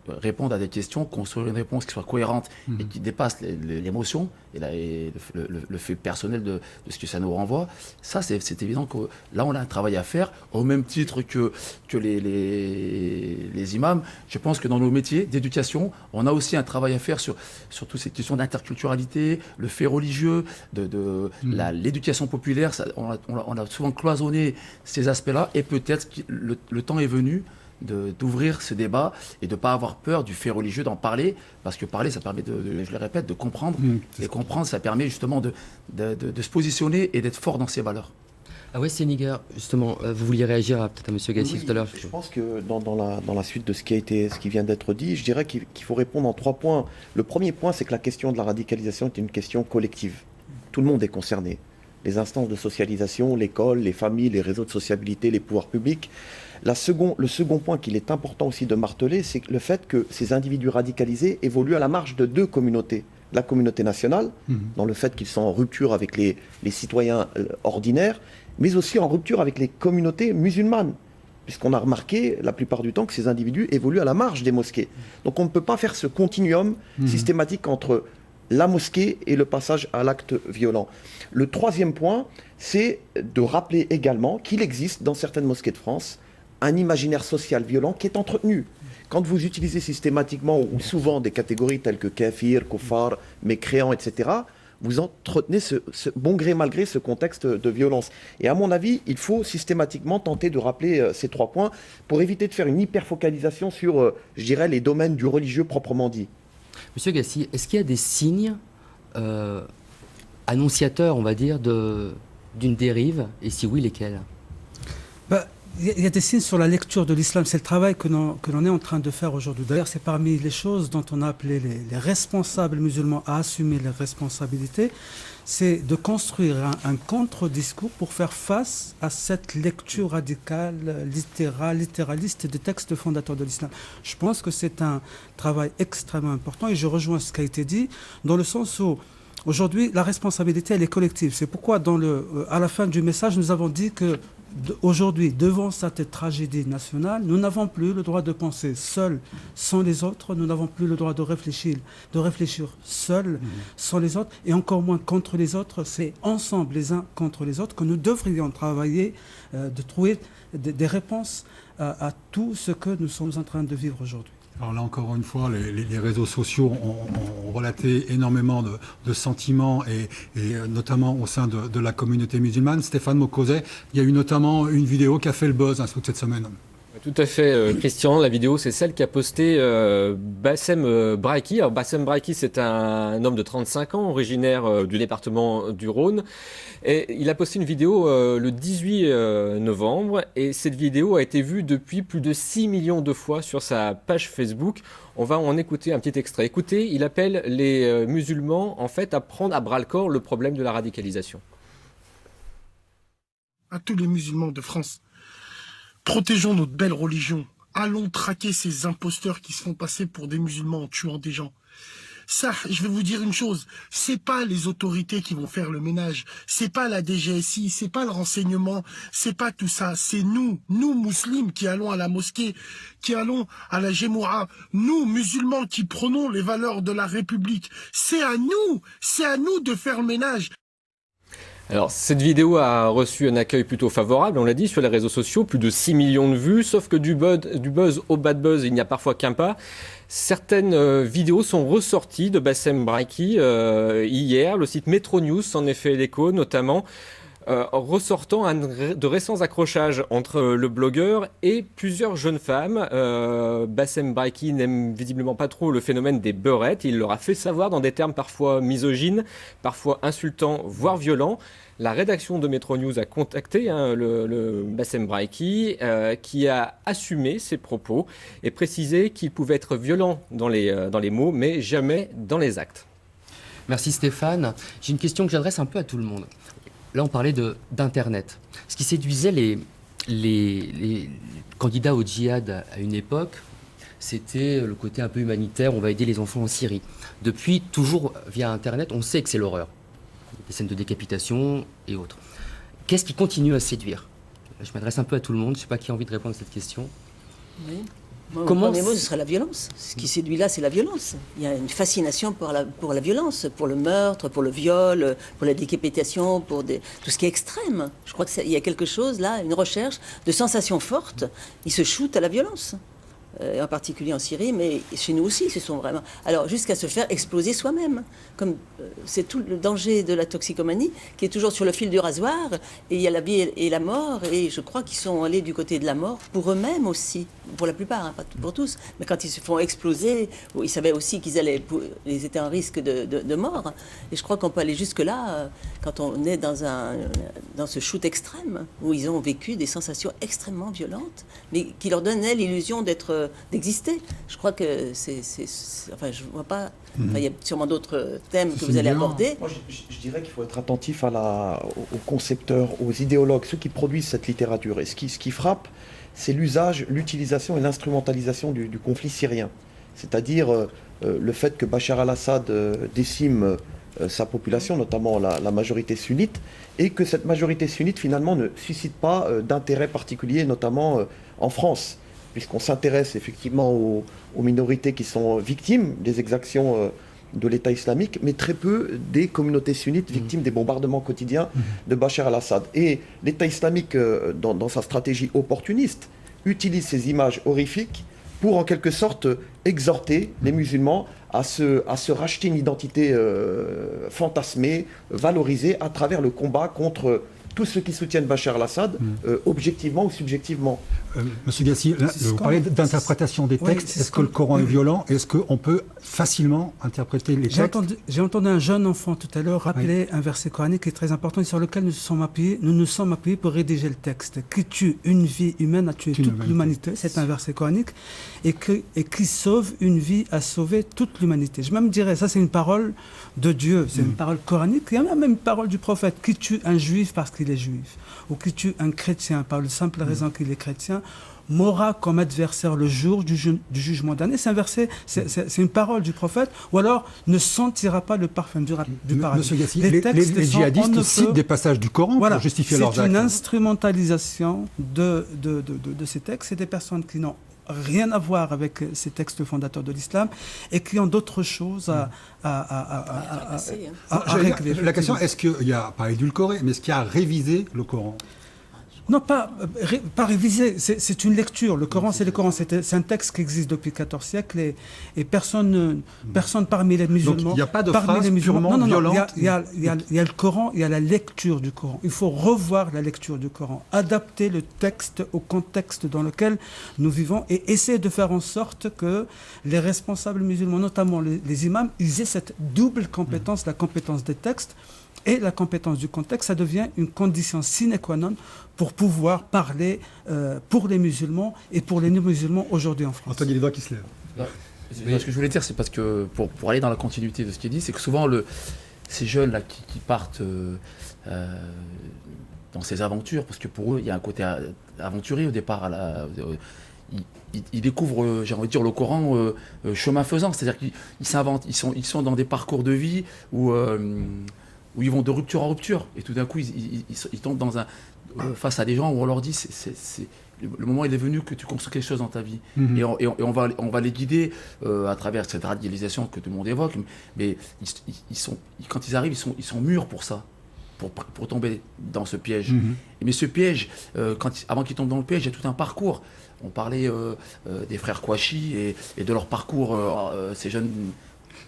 répondent à des questions, construire une réponse qui soit cohérente et qui dépasse l'émotion et le fait personnel de ce que ça nous renvoie. Ça, c'est évident que là, on a un travail à faire, au même titre que les imams. Je pense que dans nos métiers d'éducation, on a aussi un travail à faire sur toutes ces questions d'interculturalité, le fait religieux, l'éducation populaire. Ça, on a souvent cloisonné ces aspects-là, et peut-être que le temps est venu d'ouvrir ce débat et de ne pas avoir peur du fait religieux, d'en parler, parce que parler, ça permet, je le répète, de comprendre. Et comprendre, ça permet justement de se positionner et d'être fort dans ses valeurs. Ah ouais, Séniger, justement, vous vouliez réagir peut-être à M. Gassi tout à l'heure. Je pense que dans la suite de ce qui vient d'être dit, je dirais qu'il faut répondre en 3 points. Le premier point, c'est que la question de la radicalisation est une question collective. Tout le monde est concerné. Les instances de socialisation, l'école, les familles, les réseaux de sociabilité, les pouvoirs publics. Le second point qu'il est important aussi de marteler, c'est le fait que ces individus radicalisés évoluent à la marge de 2 communautés. La communauté nationale, dans le fait qu'ils sont en rupture avec les citoyens ordinaires, mais aussi en rupture avec les communautés musulmanes, puisqu'on a remarqué la plupart du temps que ces individus évoluent à la marge des mosquées. Donc on ne peut pas faire ce continuum systématique entre la mosquée et le passage à l'acte violent. Le 3e point, c'est de rappeler également qu'il existe dans certaines mosquées de France un imaginaire social violent qui est entretenu. Quand vous utilisez systématiquement ou souvent des catégories telles que kafir, kuffar, mécréant, etc., vous entretenez ce bon gré mal gré ce contexte de violence. Et à mon avis, il faut systématiquement tenter de rappeler ces 3 points pour éviter de faire une hyper-focalisation sur, je dirais, les domaines du religieux proprement dit. Monsieur Gassi, est-ce qu'il y a des signes annonciateurs, on va dire, d'une dérive, et si oui, lesquels? Il y a des signes sur la lecture de l'islam. C'est le travail que l'on est en train de faire aujourd'hui. D'ailleurs, c'est parmi les choses dont on a appelé les responsables musulmans à assumer leurs responsabilités, c'est de construire un contre-discours pour faire face à cette lecture radicale, littéraliste des textes fondateurs de l'islam. Je pense que c'est un travail extrêmement important, et je rejoins ce qui a été dit, dans le sens où aujourd'hui, la responsabilité, elle est collective. C'est pourquoi, à la fin du message, nous avons dit que aujourd'hui, devant cette tragédie nationale, nous n'avons plus le droit de penser seuls, sans les autres. Nous n'avons plus le droit de réfléchir seuls, sans les autres, et encore moins contre les autres. C'est ensemble, les uns contre les autres, que nous devrions travailler, de trouver des réponses à tout ce que nous sommes en train de vivre aujourd'hui. Alors là, encore une fois, les réseaux sociaux ont relaté énormément de sentiments, et notamment au sein de la communauté musulmane. Stéphane Mokose, il y a eu notamment une vidéo qui a fait le buzz toute cette semaine. Tout à fait, Christian. La vidéo, c'est celle qu'a postée Bassem Braiki. Alors, Bassem Braiki, c'est un homme de 35 ans, originaire du département du Rhône. Et il a posté une vidéo le 18 novembre. Et cette vidéo a été vue depuis plus de 6 millions de fois sur sa page Facebook. On va en écouter un petit extrait. Écoutez, il appelle les musulmans, en fait, à prendre à bras-le-corps le problème de la radicalisation. À tous les musulmans de France, protégeons notre belle religion. Allons traquer ces imposteurs qui se font passer pour des musulmans en tuant des gens. Ça, je vais vous dire une chose, c'est pas les autorités qui vont faire le ménage, c'est pas la DGSI, c'est pas le renseignement, c'est pas tout ça, c'est nous musulmans qui allons à la mosquée, qui allons à la Gémoura, nous musulmans qui prenons les valeurs de la République. C'est à nous de faire le ménage. Alors, cette vidéo a reçu un accueil plutôt favorable, on l'a dit, sur les réseaux sociaux, plus de 6 millions de vues, sauf que du buzz au bad buzz, il n'y a parfois qu'un pas. Certaines vidéos sont ressorties de Bassem Braiki hier, le site Metro News s'en est fait l'écho, notamment ressortant de récents accrochages entre le blogueur et plusieurs jeunes femmes. Bassem Braiki n'aime visiblement pas trop le phénomène des beurettes. Il leur a fait savoir dans des termes parfois misogynes, parfois insultants, voire violents. La rédaction de Metro News a contacté le Bassem Braiki qui a assumé ses propos et précisé qu'il pouvait être violent dans les mots, mais jamais dans les actes. Merci Stéphane. J'ai une question que j'adresse un peu à tout le monde. Là, on parlait d'Internet. Ce qui séduisait les candidats au djihad à une époque, c'était le côté un peu humanitaire, on va aider les enfants en Syrie. Depuis, toujours via Internet, on sait que c'est l'horreur. Des scènes de décapitation et autres. Qu'est-ce qui continue à séduire? Je m'adresse un peu à tout le monde, je ne sais pas qui a envie de répondre à cette question. Oui. Moi, Comment mon premier mot, ce serait la violence. Ce qui séduit là, c'est la violence. Il y a une fascination pour la violence, pour le meurtre, pour le viol, pour la décapitation, pour tout ce qui est extrême. Je crois qu'il y a quelque chose là, une recherche de sensations fortes. Ils se shootent à la violence. En particulier en Syrie, mais chez nous aussi, ce sont vraiment... Alors, jusqu'à se faire exploser soi-même. Comme c'est tout le danger de la toxicomanie, qui est toujours sur le fil du rasoir, et il y a la vie et la mort, et je crois qu'ils sont allés du côté de la mort pour eux-mêmes aussi, pour la plupart, hein, pas pour tous, mais quand ils se font exploser, ils savaient aussi qu'ils étaient en risque de mort, et je crois qu'on peut aller jusque-là, quand on est dans ce shoot extrême, où ils ont vécu des sensations extrêmement violentes, mais qui leur donnaient l'illusion d'exister. Je crois que enfin, je vois pas... Enfin, il y a sûrement d'autres thèmes que vous allez aborder. Moi, je dirais qu'il faut être attentif aux concepteurs, aux idéologues, ceux qui produisent cette littérature. Et ce qui frappe, c'est l'usage, l'utilisation et l'instrumentalisation du conflit syrien. C'est-à-dire le fait que Bachar al-Assad décime sa population, notamment la majorité sunnite, et que cette majorité sunnite, finalement, ne suscite pas d'intérêt particulier, notamment en France, puisqu'on s'intéresse effectivement aux minorités qui sont victimes des exactions de l'État islamique, mais très peu des communautés sunnites victimes des bombardements quotidiens de Bachar al-Assad. Et l'État islamique, dans sa stratégie opportuniste, utilise ces images horrifiques pour en quelque sorte exhorter les musulmans à se racheter une identité fantasmée, valorisée à travers le combat contre tous ceux qui soutiennent Bachar al-Assad, objectivement ou subjectivement. Monsieur Gassi, vous parlez d'interprétation des textes. Est-ce que le Coran est violent? Est-ce qu'on peut facilement interpréter les textes? J'ai entendu un jeune enfant tout à l'heure rappeler un verset coranique qui est très important et sur lequel nous nous sommes appuyés pour rédiger le texte. Qui tue une vie humaine a tué toute l'humanité. C'est un verset coranique. Et qui sauve une vie a sauvé toute l'humanité. Je même dirais, ça c'est une parole de Dieu, c'est une parole coranique. Il y a même une parole du prophète. Qui tue un juif parce qu'il est juif, ou qui tue un chrétien par la simple raison qu'il est chrétien, mourra comme adversaire le jour du jugement dernier. C'est un verset, c'est une parole du prophète, ou alors ne sentira pas le parfum du paradis. Monsieur Gassi, les djihadistes citent des passages du Coran pour justifier leurs actes. C'est une instrumentalisation de ces textes. C'est des personnes qui n'ont rien à voir avec ces textes fondateurs de l'islam et qui ont d'autres choses à régler. La question, est-ce qu'il y a, pas édulcoré, mais est-ce qu'il y a révisé le Coran? Non, pas révisé, c'est une lecture. Le Coran, c'est le Coran. C'est un texte qui existe depuis 14 siècles et personne parmi les musulmans... Donc il n'y a pas de phrase purement violente? Il y a le Coran, il y a la lecture du Coran. Il faut revoir la lecture du Coran, adapter le texte au contexte dans lequel nous vivons et essayer de faire en sorte que les responsables musulmans, notamment les imams, ils aient cette double compétence, la compétence des textes et la compétence du contexte. Ça devient une condition sine qua non pour pouvoir parler pour les musulmans et pour les non-musulmans aujourd'hui en France. Anthony, les doigts qui se lèvent. Ce que je voulais dire, c'est parce que, pour aller dans la continuité de ce qui est dit, c'est que souvent ces jeunes-là qui partent dans ces aventures, parce que pour eux, il y a un côté aventurier au départ. Ils découvrent, j'ai envie de dire, le Coran chemin faisant, c'est-à-dire qu'ils s'inventent, ils sont dans des parcours de vie où ils vont de rupture en rupture, et tout d'un coup, ils tombent face à des gens où on leur dit le moment il est venu que tu construis quelque chose dans ta vie. Et on va les guider à travers cette radicalisation que tout le monde évoque, mais quand ils arrivent, ils sont mûrs pour ça, pour tomber dans ce piège. Mais ce piège, avant qu'ils tombent dans le piège, il y a tout un parcours. On parlait des frères Kouachi et de leur parcours, ces jeunes...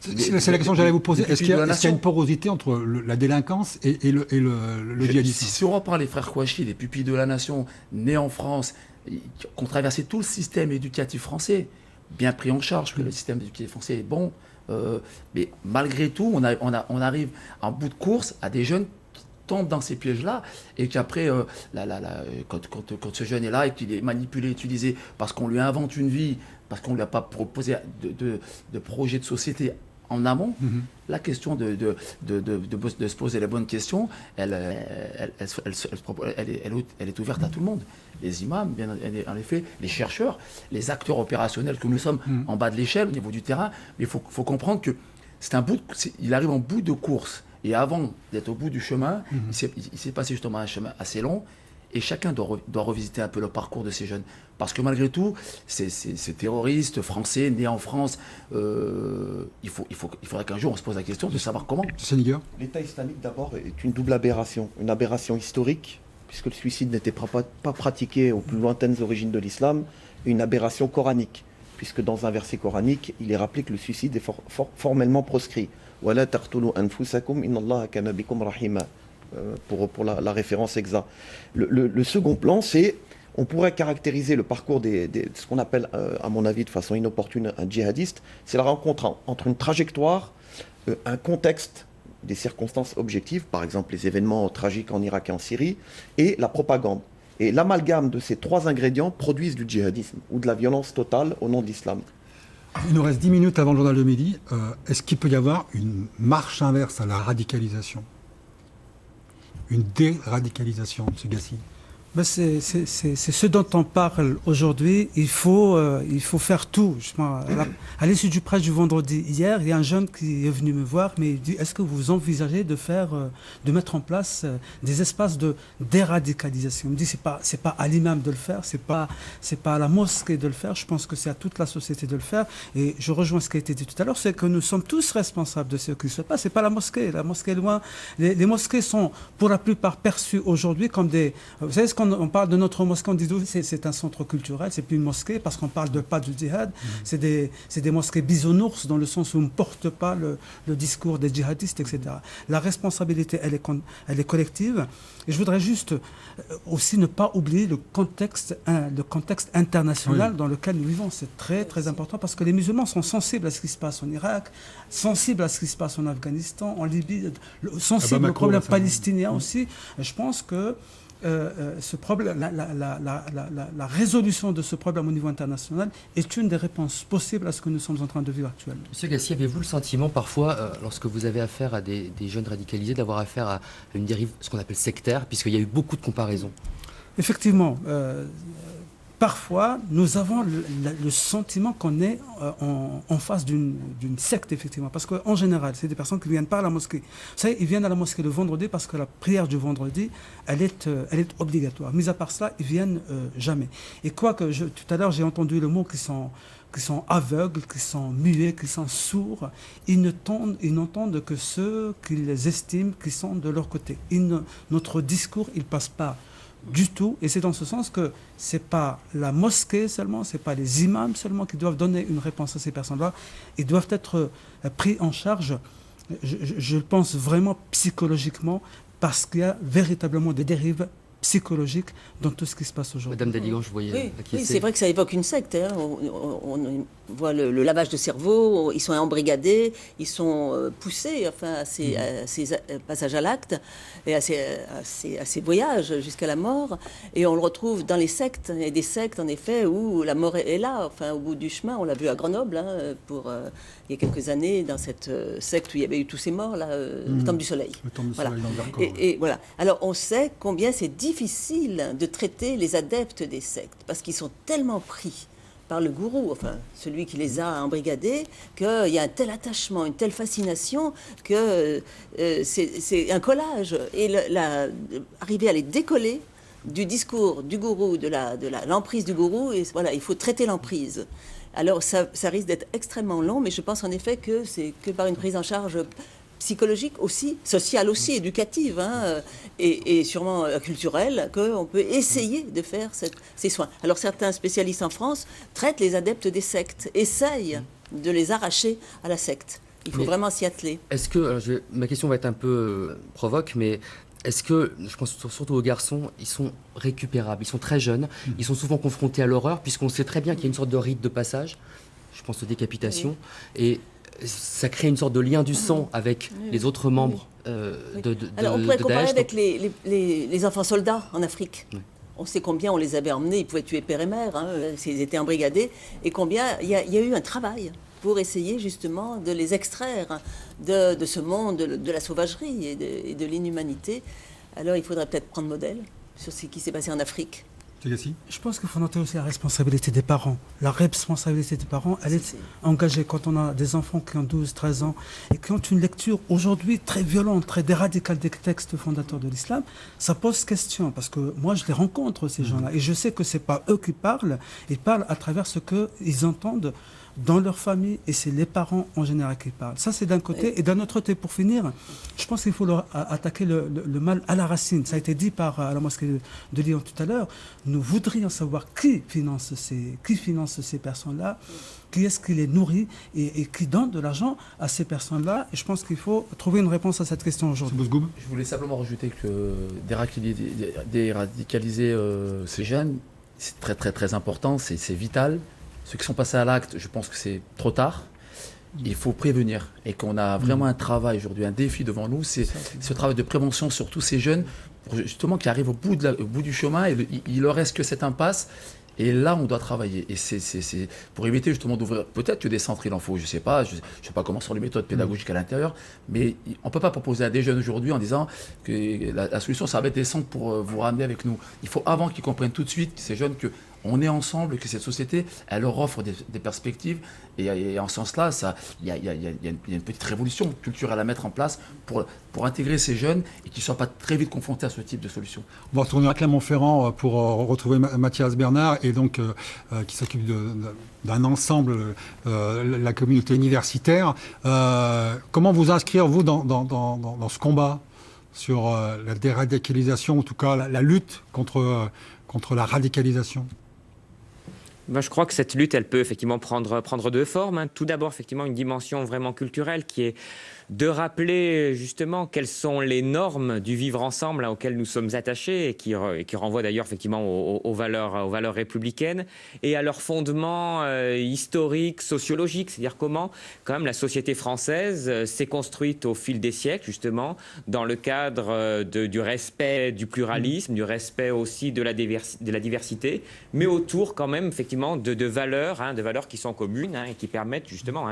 C'est la question que j'allais vous poser. Est-ce qu'il y a une porosité entre la délinquance et le djihadisme? Si on reprend les frères Kouachi, les pupilles de la nation, nés en France, qui ont traversé tout le système éducatif français, bien pris en charge, que le système éducatif français est bon, mais malgré tout, on arrive en bout de course à des jeunes qui tombent dans ces pièges-là, et qu'après, quand ce jeune est là et qu'il est manipulé, utilisé, parce qu'on lui invente une vie, parce qu'on ne lui a pas proposé de projet de société en amont, la question de se poser les bonnes questions, elle est ouverte à tout le monde. Les imams, bien en effet, les chercheurs, les acteurs opérationnels que nous sommes en bas de l'échelle, au niveau du terrain, mais il faut comprendre que il arrive en bout de course. Et avant d'être au bout du chemin, il s'est passé justement un chemin assez long. Et chacun doit revisiter un peu le parcours de ces jeunes. Parce que malgré tout, ces terroristes français nés en France, il faudrait qu'un jour on se pose la question de savoir comment. L'État islamique d'abord est une double aberration. Une aberration historique, puisque le suicide n'était pas pratiqué aux plus lointaines origines de l'islam, et une aberration coranique, puisque dans un verset coranique, il est rappelé que le suicide est formellement proscrit. Wala taqtulu anfusakum innallaha kana bikum rahima, pour la référence exacte. Le second plan, c'est, on pourrait caractériser le parcours de ce qu'on appelle, à mon avis, de façon inopportune, un djihadiste. C'est la rencontre entre une trajectoire, un contexte, des circonstances objectives, par exemple les événements tragiques en Irak et en Syrie, et la propagande. Et l'amalgame de ces trois ingrédients produisent du djihadisme ou de la violence totale au nom de l'islam. Il nous reste 10 minutes avant le journal de midi. Est-ce qu'il peut y avoir une marche inverse à la radicalisation? Une déradicalisation, M. Gassi? Ben c'est ce dont on parle aujourd'hui. Il faut faire tout. À l'issue du prêche du vendredi hier, il y a un jeune qui est venu me voir, mais il dit: est-ce que vous envisagez de mettre en place des espaces de déradicalisation? Il me dit: c'est pas à l'imam de le faire, c'est pas à la mosquée de le faire. Je pense que c'est à toute la société de le faire. Et je rejoins ce qui a été dit tout à l'heure, c'est que nous sommes tous responsables de ce qui se passe. C'est pas la mosquée. La mosquée est loin. Les mosquées sont pour la plupart perçues aujourd'hui comme des. Vous savez ce on parle de notre mosquée, on dit c'est un centre culturel, c'est plus une mosquée parce qu'on parle pas du djihad. C'est des mosquées bisounours dans le sens où on ne porte pas le discours des djihadistes, etc. La responsabilité, elle est collective. Et je voudrais juste aussi ne pas oublier le contexte international dans lequel nous vivons. C'est très très important parce que les musulmans sont sensibles à ce qui se passe en Irak, sensibles à ce qui se passe en Afghanistan, en Libye, sensibles au problème palestinien aussi. Et je pense que ce problème, la résolution de ce problème au niveau international est une des réponses possibles à ce que nous sommes en train de vivre actuellement. Monsieur Gassi, avez-vous le sentiment parfois, lorsque vous avez affaire à des jeunes radicalisés, d'avoir affaire à une dérive, ce qu'on appelle sectaire, puisqu'il y a eu beaucoup de comparaisons? Effectivement. Parfois, nous avons le sentiment qu'on est en face d'une secte, effectivement. Parce qu'en général, c'est des personnes qui viennent pas à la mosquée. Vous savez, ils viennent à la mosquée le vendredi parce que la prière du vendredi, elle est obligatoire. Mis à part cela, ils viennent jamais. Et quoique, tout à l'heure, j'ai entendu le mot qui sont aveugles, qui sont muets, qui sont sourds, ils n'entendent que ceux qu'ils estiment qui sont de leur côté. Notre discours, il passe pas du tout, et c'est dans ce sens que c'est pas la mosquée seulement, c'est pas les imams seulement qui doivent donner une réponse à ces personnes-là. Ils doivent être pris en charge, je pense vraiment psychologiquement, parce qu'il y a véritablement des dérives psychologiques dans tout ce qui se passe aujourd'hui. Madame Daligan, je voyais oui, c'est vrai que ça évoque une secte. Hein. On voit le lavage de cerveau, ils sont embrigadés, ils sont poussés à ces passages à l'acte et à ces voyages jusqu'à la mort. Et on le retrouve dans les sectes. Il y a des sectes, en effet, où la mort est là, au bout du chemin. On l'a vu à Grenoble, il y a quelques années, dans cette secte où il y avait eu tous ces morts, le Temple du Soleil. Le Temple du Soleil, et voilà. Alors, on sait combien c'est difficile de traiter les adeptes des sectes, parce qu'ils sont tellement pris par le gourou, celui qui les a embrigadés, qu'il y a un tel attachement, une telle fascination que c'est un collage. Et arriver à les décoller du discours du gourou, de l'emprise du gourou, et voilà, il faut traiter l'emprise. Alors ça risque d'être extrêmement long, mais je pense en effet que c'est que par une prise en charge psychologique aussi, sociale aussi, éducative, et sûrement culturelle, qu'on peut essayer de faire ces soins. Alors certains spécialistes en France traitent les adeptes des sectes, essayent de les arracher à la secte. Il faut vraiment s'y atteler. Est-ce que, ma question va être un peu provoque, mais est-ce que, je pense surtout aux garçons, ils sont récupérables, ils sont très jeunes, ils sont souvent confrontés à l'horreur, puisqu'on sait très bien qu'il y a une sorte de rite de passage, je pense aux décapitations, et ça crée une sorte de lien du sang avec les autres membres de Alors on pourrait comparer Daesh, avec les enfants soldats en Afrique. On sait combien on les avait emmenés, ils pouvaient tuer père et mère, s'ils étaient embrigadés, et combien il y a eu un travail pour essayer justement de les extraire de ce monde de la sauvagerie et de l'inhumanité. Alors il faudrait peut-être prendre modèle sur ce qui s'est passé en Afrique. Je pense qu'il faut noter aussi la responsabilité des parents. La responsabilité des parents, elle est engagée quand on a des enfants qui ont 12, 13 ans et qui ont une lecture aujourd'hui très violente, très radicale des textes fondateurs de l'islam. Ça pose question parce que moi, je les rencontre, ces gens-là, et je sais que ce n'est pas eux qui parlent, ils parlent à travers ce qu'ils entendent dans leur famille, et c'est les parents en général qui parlent. Ça, c'est d'un côté. Et d'un autre côté, pour finir, je pense qu'il faut attaquer le mal à la racine. Ça a été dit par la mosquée de Lyon tout à l'heure. Nous voudrions savoir qui finance ces personnes-là, qui est-ce qui les nourrit et qui donne de l'argent à ces personnes-là. Et je pense qu'il faut trouver une réponse à cette question aujourd'hui. Je voulais simplement rajouter que déradicaliser ces jeunes, c'est très très très important, c'est vital. Ceux qui sont passés à l'acte, je pense que c'est trop tard. Il faut prévenir et qu'on a vraiment un travail aujourd'hui, un défi devant nous, c'est ce travail de prévention sur tous ces jeunes, justement qui arrivent au bout du chemin et il leur reste que cette impasse. Et là, on doit travailler. Et c'est pour éviter justement d'ouvrir, peut-être que des centres, il en faut, je ne sais pas comment sont les méthodes pédagogiques à l'intérieur, mais on ne peut pas proposer à des jeunes aujourd'hui en disant que la solution, ça va être des centres pour vous ramener avec nous. Il faut avant qu'ils comprennent tout de suite, ces jeunes, qu'on est ensemble, que cette société, elle leur offre des perspectives. Et en ce sens-là, il y a une petite révolution culturelle à mettre en place pour intégrer ces jeunes et qu'ils ne soient pas très vite confrontés à ce type de solution. On va retourner à Clermont-Ferrand pour retrouver Mathias Bernard, et donc qui s'occupe d'un ensemble, la communauté universitaire. Comment vous inscrire, vous, dans ce combat sur la déradicalisation, en tout cas la lutte contre la radicalisation? Je crois que cette lutte, elle peut effectivement prendre deux formes. Tout d'abord, effectivement, une dimension vraiment culturelle qui est de rappeler justement quelles sont les normes du vivre ensemble auxquelles nous sommes attachés et qui renvoient d'ailleurs effectivement aux valeurs républicaines et à leurs fondements historiques, sociologiques. C'est-à-dire comment quand même la société française s'est construite au fil des siècles justement dans le cadre du respect du pluralisme, du respect aussi de la diversité, mais autour quand même effectivement de valeurs qui sont communes et qui permettent justement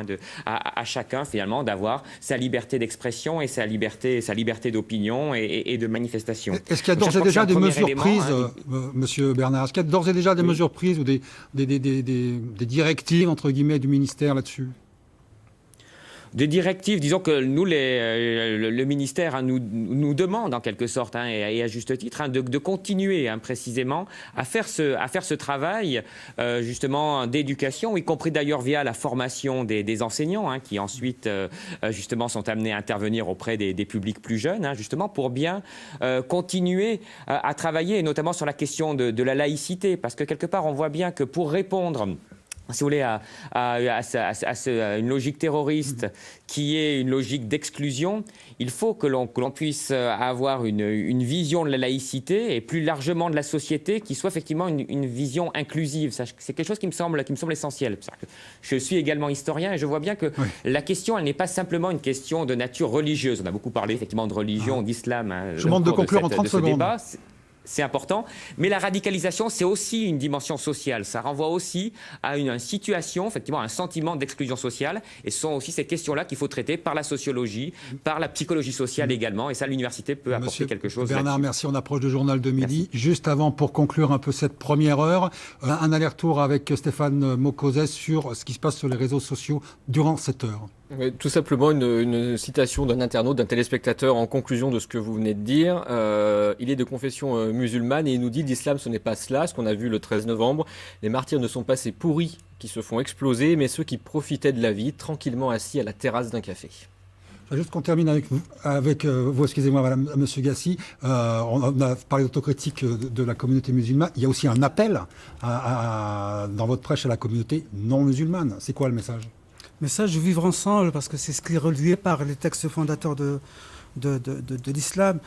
à chacun finalement d'avoir sa liberté d'expression et sa liberté d'opinion et de manifestation. Est-ce qu'il y a d'ores et déjà des mesures prises, Monsieur Bernard, est-ce qu'il y a d'ores et déjà des mesures prises ou des directives, entre guillemets, du ministère là-dessus ? De directives, disons que nous, le ministère nous demande en quelque sorte, et à juste titre, de continuer précisément à faire ce travail justement d'éducation, y compris d'ailleurs via la formation des enseignants, qui ensuite justement sont amenés à intervenir auprès des publics plus jeunes, justement pour bien continuer à travailler, et notamment sur la question de la laïcité, parce que quelque part on voit bien que pour répondre, si vous voulez, à une logique terroriste qui est une logique d'exclusion, il faut que l'on puisse avoir une vision de la laïcité et plus largement de la société qui soit effectivement une vision inclusive. C'est quelque chose qui me semble essentiel. Je suis également historien et je vois bien que la question, elle n'est pas simplement une question de nature religieuse. On a beaucoup parlé effectivement de religion, d'islam. Je demande de conclure en 30 secondes. Débat. C'est important, mais la radicalisation, c'est aussi une dimension sociale. Ça renvoie aussi à une situation, effectivement, à un sentiment d'exclusion sociale. Et ce sont aussi ces questions-là qu'il faut traiter par la sociologie, par la psychologie sociale également. Et ça, l'université peut apporter quelque chose. Bernard, merci. On approche du journal de midi. Merci. Juste avant, pour conclure un peu cette première heure, un aller-retour avec Stéphane Mocozès sur ce qui se passe sur les réseaux sociaux durant cette heure. Tout simplement une citation d'un internaute, d'un téléspectateur en conclusion de ce que vous venez de dire. Il est de confession musulmane et il nous dit l'islam ce n'est pas cela, ce qu'on a vu le 13 novembre. Les martyrs ne sont pas ces pourris qui se font exploser, mais ceux qui profitaient de la vie, tranquillement assis à la terrasse d'un café. Juste qu'on termine avec vous, excusez-moi, Madame, Monsieur Gassi. On a parlé d'autocritique de la communauté musulmane. Il y a aussi un appel dans votre prêche à la communauté non musulmane. C'est quoi le message ? Message de vivre ensemble, parce que c'est ce qui est relié par les textes fondateurs de l'islam.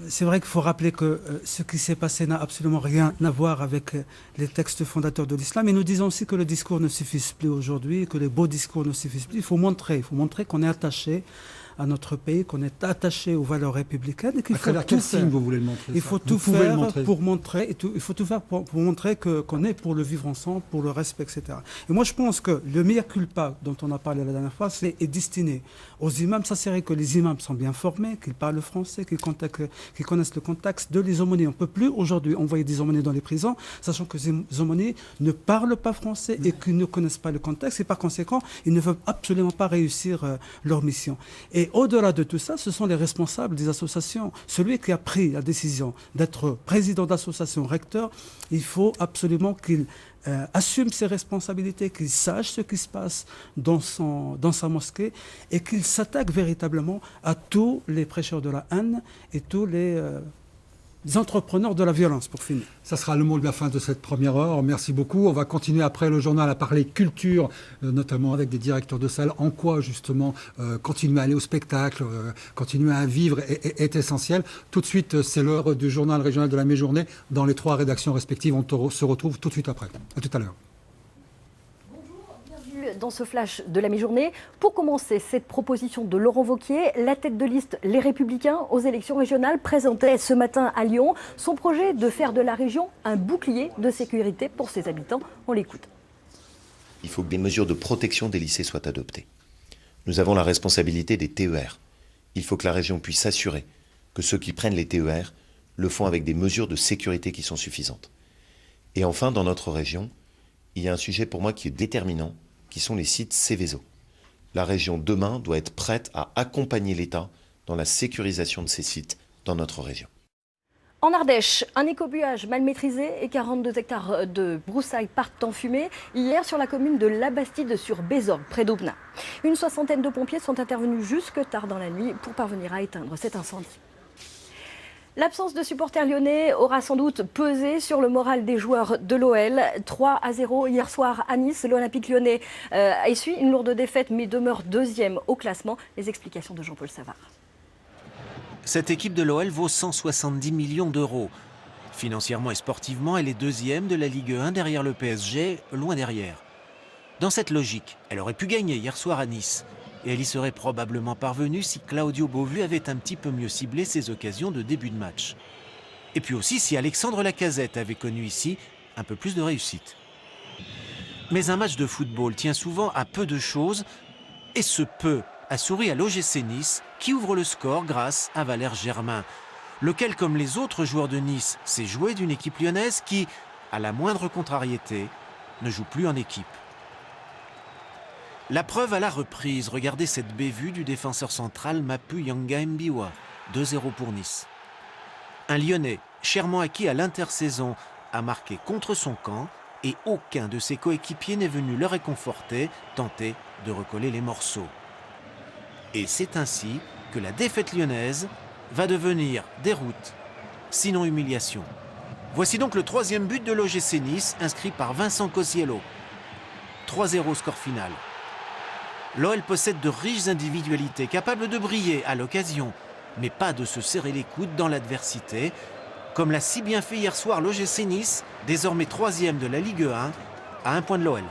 C'est vrai qu'il faut rappeler que ce qui s'est passé n'a absolument rien à voir avec les textes fondateurs de l'islam. Et nous disons aussi que le discours ne suffit plus aujourd'hui, que les beaux discours ne suffisent plus. Il faut montrer qu'on est attaché à notre pays, qu'on est attaché aux valeurs républicaines et qu'il faut quel signe vous voulez le montrer? Il faut tout faire pour montrer, il faut tout faire pour montrer qu'on est pour le vivre ensemble, pour le respect, etc. Et moi, je pense que le mea culpa dont on a parlé la dernière fois, est destiné aux imams. S'assurer que les imams sont bien formés, qu'ils parlent français, qu'ils connaissent le contexte de les aumôniers. On ne peut plus aujourd'hui envoyer des aumôniers dans les prisons, sachant que les aumôniers ne parlent pas français et qu'ils ne connaissent pas le contexte. Et par conséquent, ils ne veulent absolument pas réussir leur mission. Et au-delà de tout ça, ce sont les responsables des associations. Celui qui a pris la décision d'être président d'association, recteur, il faut absolument qu'il assume ses responsabilités, qu'il sache ce qui se passe dans sa mosquée et qu'il s'attaque véritablement à tous les prêcheurs de la haine et tous les entrepreneurs de la violence, pour finir. Ça sera le mot de la fin de cette première heure. Merci beaucoup. On va continuer après le journal à parler culture, notamment avec des directeurs de salles. En quoi, justement, continuer à aller au spectacle, continuer à vivre est essentiel. Tout de suite, c'est l'heure du journal régional de la mi-journée. Dans les 3 rédactions respectives, on se retrouve tout de suite après. À tout à l'heure. Dans ce flash de la mi-journée. Pour commencer, cette proposition de Laurent Wauquiez, la tête de liste Les Républicains aux élections régionales, présentait ce matin à Lyon son projet de faire de la région un bouclier de sécurité pour ses habitants. On l'écoute. Il faut que des mesures de protection des lycées soient adoptées. Nous avons la responsabilité des TER. Il faut que la région puisse s'assurer que ceux qui prennent les TER le font avec des mesures de sécurité qui sont suffisantes. Et enfin, dans notre région, il y a un sujet pour moi qui est déterminant, qui sont les sites Seveso. La région demain doit être prête à accompagner l'État dans la sécurisation de ces sites dans notre région. En Ardèche, un écobuage mal maîtrisé et 42 hectares de broussailles partent en fumée hier sur la commune de Labastide-sur-Bézorgues, près d'Aubenas. Une 60aine de pompiers sont intervenus jusque tard dans la nuit pour parvenir à éteindre cet incendie. L'absence de supporters lyonnais aura sans doute pesé sur le moral des joueurs de l'OL. 3-0 hier soir à Nice. L'Olympique lyonnais essuie une lourde défaite mais demeure 2e au classement. Les explications de Jean-Paul Savard. Cette équipe de l'OL vaut 170 millions d'euros. Financièrement et sportivement, elle est 2e de la Ligue 1 derrière le PSG, loin derrière. Dans cette logique, elle aurait pu gagner hier soir à Nice. Et elle y serait probablement parvenue si Claudio Beauvu avait un petit peu mieux ciblé ses occasions de début de match. Et puis aussi si Alexandre Lacazette avait connu ici un peu plus de réussite. Mais un match de football tient souvent à peu de choses, et ce peu a souri à l'OGC Nice qui ouvre le score grâce à Valère Germain, lequel, comme les autres joueurs de Nice, s'est joué d'une équipe lyonnaise qui, à la moindre contrariété, ne joue plus en équipe. La preuve à la reprise, regardez cette bévue du défenseur central Mapu Yanga Mbiwa, 2-0 pour Nice. Un Lyonnais, chèrement acquis à l'intersaison, a marqué contre son camp et aucun de ses coéquipiers n'est venu le réconforter, tenter de recoller les morceaux. Et c'est ainsi que la défaite lyonnaise va devenir déroute, sinon humiliation. Voici donc le 3e but de l'OGC Nice, inscrit par Vincent Cosiello. 3-0 score final. L'OL possède de riches individualités capables de briller à l'occasion, mais pas de se serrer les coudes dans l'adversité, comme l'a si bien fait hier soir l'OGC Nice, désormais 3e de la Ligue 1, à 1 point de l'OL.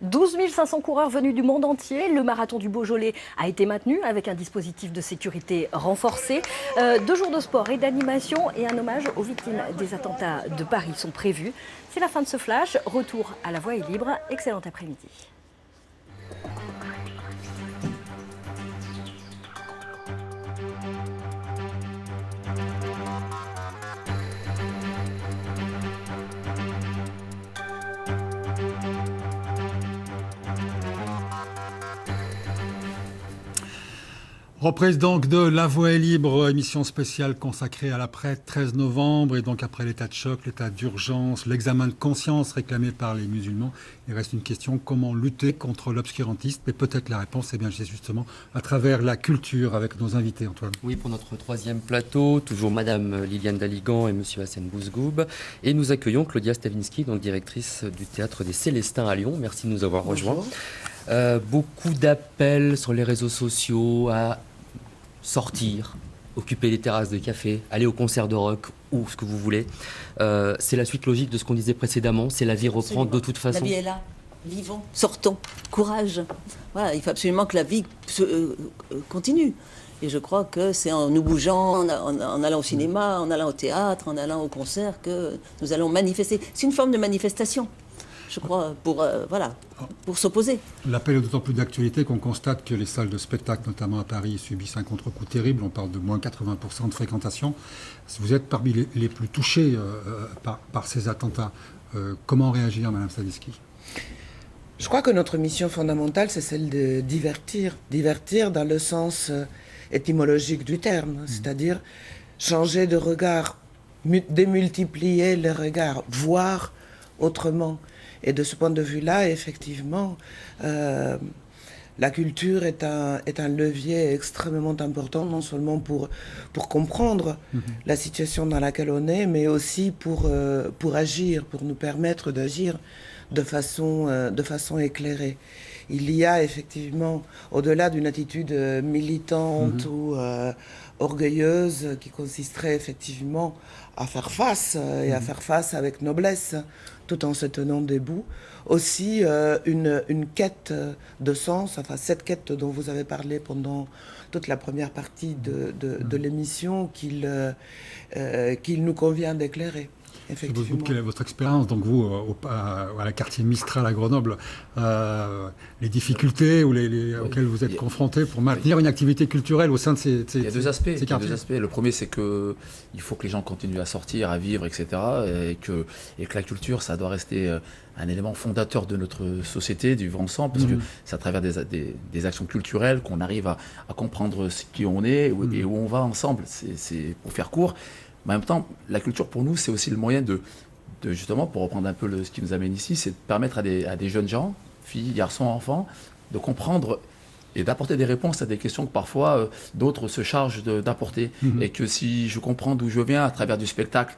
12 500 coureurs venus du monde entier. Le marathon du Beaujolais a été maintenu avec un dispositif de sécurité renforcé. 2 jours de sport et d'animation et un hommage aux victimes des attentats de Paris sont prévus. C'est la fin de ce flash. Retour à La Voix est libre. Excellent après-midi. Reprise donc de La Voix est libre, émission spéciale consacrée à l'après 13 novembre et donc après l'état de choc, l'état d'urgence, l'examen de conscience réclamé par les musulmans. Il reste une question, comment lutter contre l'obscurantisme? Et peut-être la réponse, c'est justement à travers la culture avec nos invités, Antoine. Oui, pour notre 3e plateau, toujours Madame Liliane Daligan et Monsieur Hassan Bouzgoub. Et nous accueillons Claudia Stavinsky, donc directrice du Théâtre des Célestins à Lyon. Merci de nous avoir rejoints. Beaucoup d'appels sur les réseaux sociaux à sortir, occuper les terrasses de café, aller au concert de rock ou ce que vous voulez. C'est la suite logique de ce qu'on disait précédemment. C'est la vie reprend de toute façon. La vie est là. Vivons, sortons, courage. Voilà, il faut absolument que la vie continue. Et je crois que c'est en nous bougeant, en allant au cinéma, en allant au théâtre, en allant au concert, que nous allons manifester. C'est une forme de manifestation, je crois, pour s'opposer. L'appel est d'autant plus d'actualité qu'on constate que les salles de spectacle, notamment à Paris, subissent un contre-coup terrible. On parle de moins 80% de fréquentation. Vous êtes parmi les plus touchés par ces attentats. Comment réagir, Madame Stavisky ? Je crois que notre mission fondamentale, c'est celle de divertir. Divertir dans le sens étymologique du terme, c'est-à-dire changer de regard, démultiplier les regards, voir autrement. Et de ce point de vue-là, effectivement, la culture est un levier extrêmement important, non seulement pour comprendre la situation dans laquelle on est, mais aussi pour agir, pour nous permettre d'agir de façon éclairée. Il y a effectivement, au-delà d'une attitude militante ou orgueilleuse qui consisterait effectivement à faire face et à faire face avec noblesse, tout en se tenant debout, aussi une quête de sens, enfin cette quête dont vous avez parlé pendant toute la première partie de l'émission qu'il nous convient d'éclairer. Quelle est votre expérience, donc vous, à la quartier Mistral à Grenoble, les difficultés auxquelles vous êtes confrontés pour maintenir une activité culturelle au sein de ces quartiers ? Il y a deux aspects. Le premier, c'est qu'il faut que les gens continuent à sortir, à vivre, etc. Et que la culture, ça doit rester un élément fondateur de notre société, du vivre ensemble, parce que c'est à travers des actions culturelles qu'on arrive à comprendre qui on est et où on va ensemble. C'est pour faire court. Mais en même temps, la culture pour nous, c'est aussi le moyen de justement, pour reprendre un peu ce qui nous amène ici, c'est de permettre à des jeunes gens, filles, garçons, enfants, de comprendre et d'apporter des réponses à des questions que parfois d'autres se chargent d'apporter. Et que si je comprends d'où je viens à travers du spectacle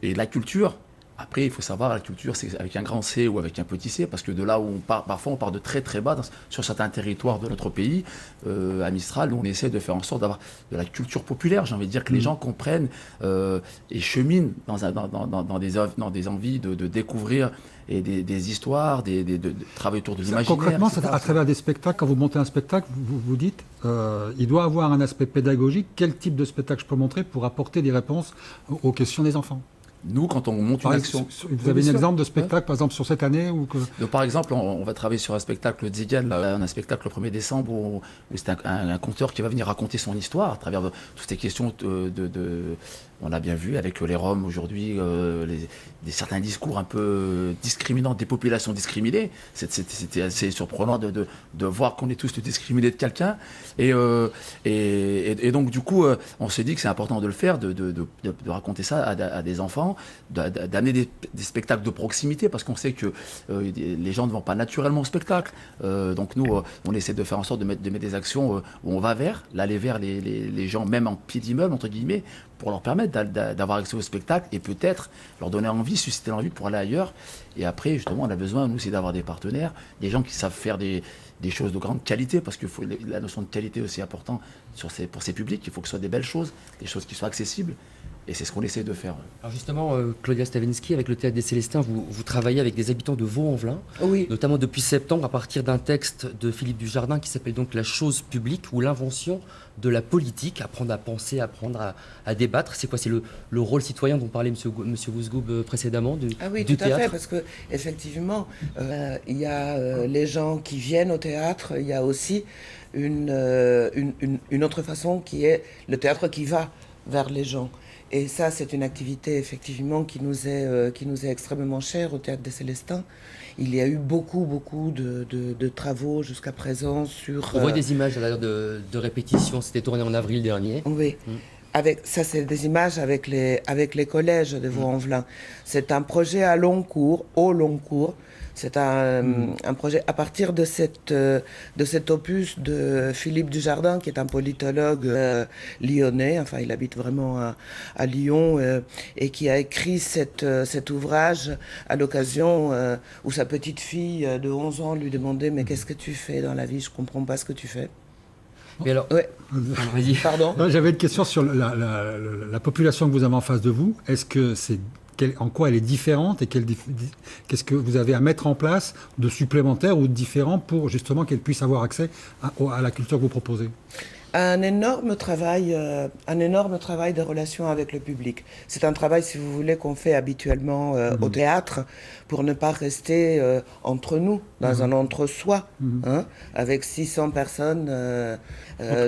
et de la culture, après, il faut savoir, la culture, c'est avec un grand C ou avec un petit C, parce que de là où on part, parfois on part de très très bas sur certains territoires de notre pays. À Mistral, où on essaie de faire en sorte d'avoir de la culture populaire. J'ai envie de dire que les gens comprennent et cheminent dans des envies de découvrir et des histoires, de travailler autour de l'imaginaire. Concrètement, à travers des spectacles, quand vous montez un spectacle, vous dites il doit avoir un aspect pédagogique. Quel type de spectacle je peux montrer pour apporter des réponses aux questions des enfants ? Nous, quand on monte une action... Vous avez un exemple de spectacle, par exemple, sur cette année Donc, par exemple, on va travailler sur un spectacle Zigan, un spectacle le 1er décembre, où c'est un conteur qui va venir raconter son histoire à travers toutes ces questions on l'a bien vu avec les Roms aujourd'hui, certains discours un peu discriminants des populations discriminées. C'était assez surprenant de voir qu'on est tous discriminés de quelqu'un. Et donc, du coup, on s'est dit que c'est important de le faire, de raconter ça à des enfants, d'amener des spectacles de proximité, parce qu'on sait que les gens ne vont pas naturellement au spectacle. Donc, nous, on essaie de faire en sorte de mettre des actions où on va l'aller vers les gens, même en pied d'immeuble, entre guillemets, pour leur permettre d'avoir accès au spectacle et peut-être leur donner envie, susciter l'envie pour aller ailleurs. Et après, justement, on a besoin, nous aussi, d'avoir des partenaires, des gens qui savent faire des choses de grande qualité, parce que la notion de qualité est aussi importante pour ces publics. Il faut que ce soit des belles choses, des choses qui soient accessibles. Et c'est ce qu'on essaie de faire. Alors justement, Claudia Stavisky, avec le Théâtre des Célestins, vous travaillez avec des habitants de Vaux-en-Velin, notamment depuis septembre, à partir d'un texte de Philippe Dujardin qui s'appelle donc La chose publique ou l'invention de la politique, apprendre à penser, apprendre à débattre. C'est quoi ? C'est le rôle citoyen dont parlait M. Wouzgoub précédemment du Ah oui, du tout à théâtre. fait, parce que effectivement, il y a les gens qui viennent au théâtre, il y a aussi une autre façon qui est le théâtre qui va vers les gens. Et ça, c'est une activité effectivement qui nous est extrêmement chère au Théâtre des Célestins. Il y a eu beaucoup de travaux jusqu'à présent sur... On voit des images d'ailleurs de répétition, c'était tourné en avril dernier. Oui. Ça, c'est des images avec les collèges de Vaux-en-Velin. C'est un projet au long cours. C'est un projet à partir de cet opus de Philippe Dujardin, qui est un politologue lyonnais, enfin il habite vraiment à Lyon, et qui a écrit cet ouvrage à l'occasion où sa petite fille de 11 ans lui demandait « Mais qu'est-ce que tu fais dans la vie ? Je ne comprends pas ce que tu fais. » Mais alors, Pardon. J'avais une question sur la population que vous avez en face de vous. Est-ce que c'est en quoi elle est différente et qu'est-ce que vous avez à mettre en place de supplémentaire ou de différent pour justement qu'elle puisse avoir accès à la culture que vous proposez? Un énorme travail de relation avec le public. C'est un travail, si vous voulez, qu'on fait habituellement au théâtre pour ne pas rester entre nous, dans un entre-soi, avec 600 personnes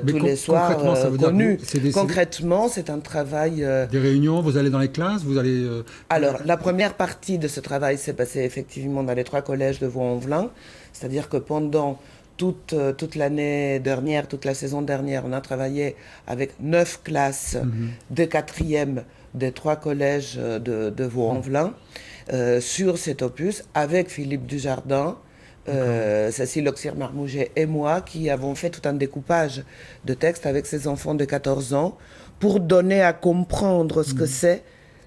tous les soirs connues. Concrètement, c'est un travail... Des réunions, vous allez dans les classes, vous allez... Alors, la première partie de ce travail s'est passée effectivement dans les 3 collèges de Vaux-en-Velin, c'est-à-dire que pendant... Toute l'année dernière, toute la saison dernière, on a travaillé avec 9 classes de 4e des 3 collèges de Vaux-en-Velin sur cet opus avec Philippe Dujardin, Cécile Auxerre-Marmouget et moi qui avons fait tout un découpage de textes avec ces enfants de 14 ans pour donner à comprendre ce que c'est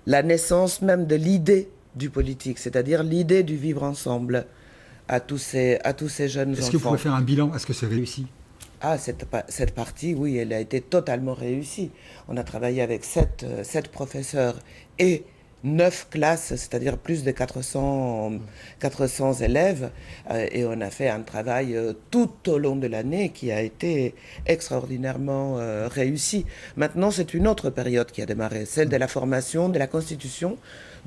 la naissance même de l'idée du politique, c'est-à-dire l'idée du vivre ensemble. À tous ces jeunes enfants. Est-ce que vous pouvez faire un bilan? Est-ce que c'est réussi? Cette partie, oui, elle a été totalement réussie. On a travaillé avec 7 professeurs et 9 classes, c'est-à-dire plus de 400 élèves. Et on a fait un travail tout au long de l'année qui a été extraordinairement réussi. Maintenant, c'est une autre période qui a démarré, celle de la formation, de la constitution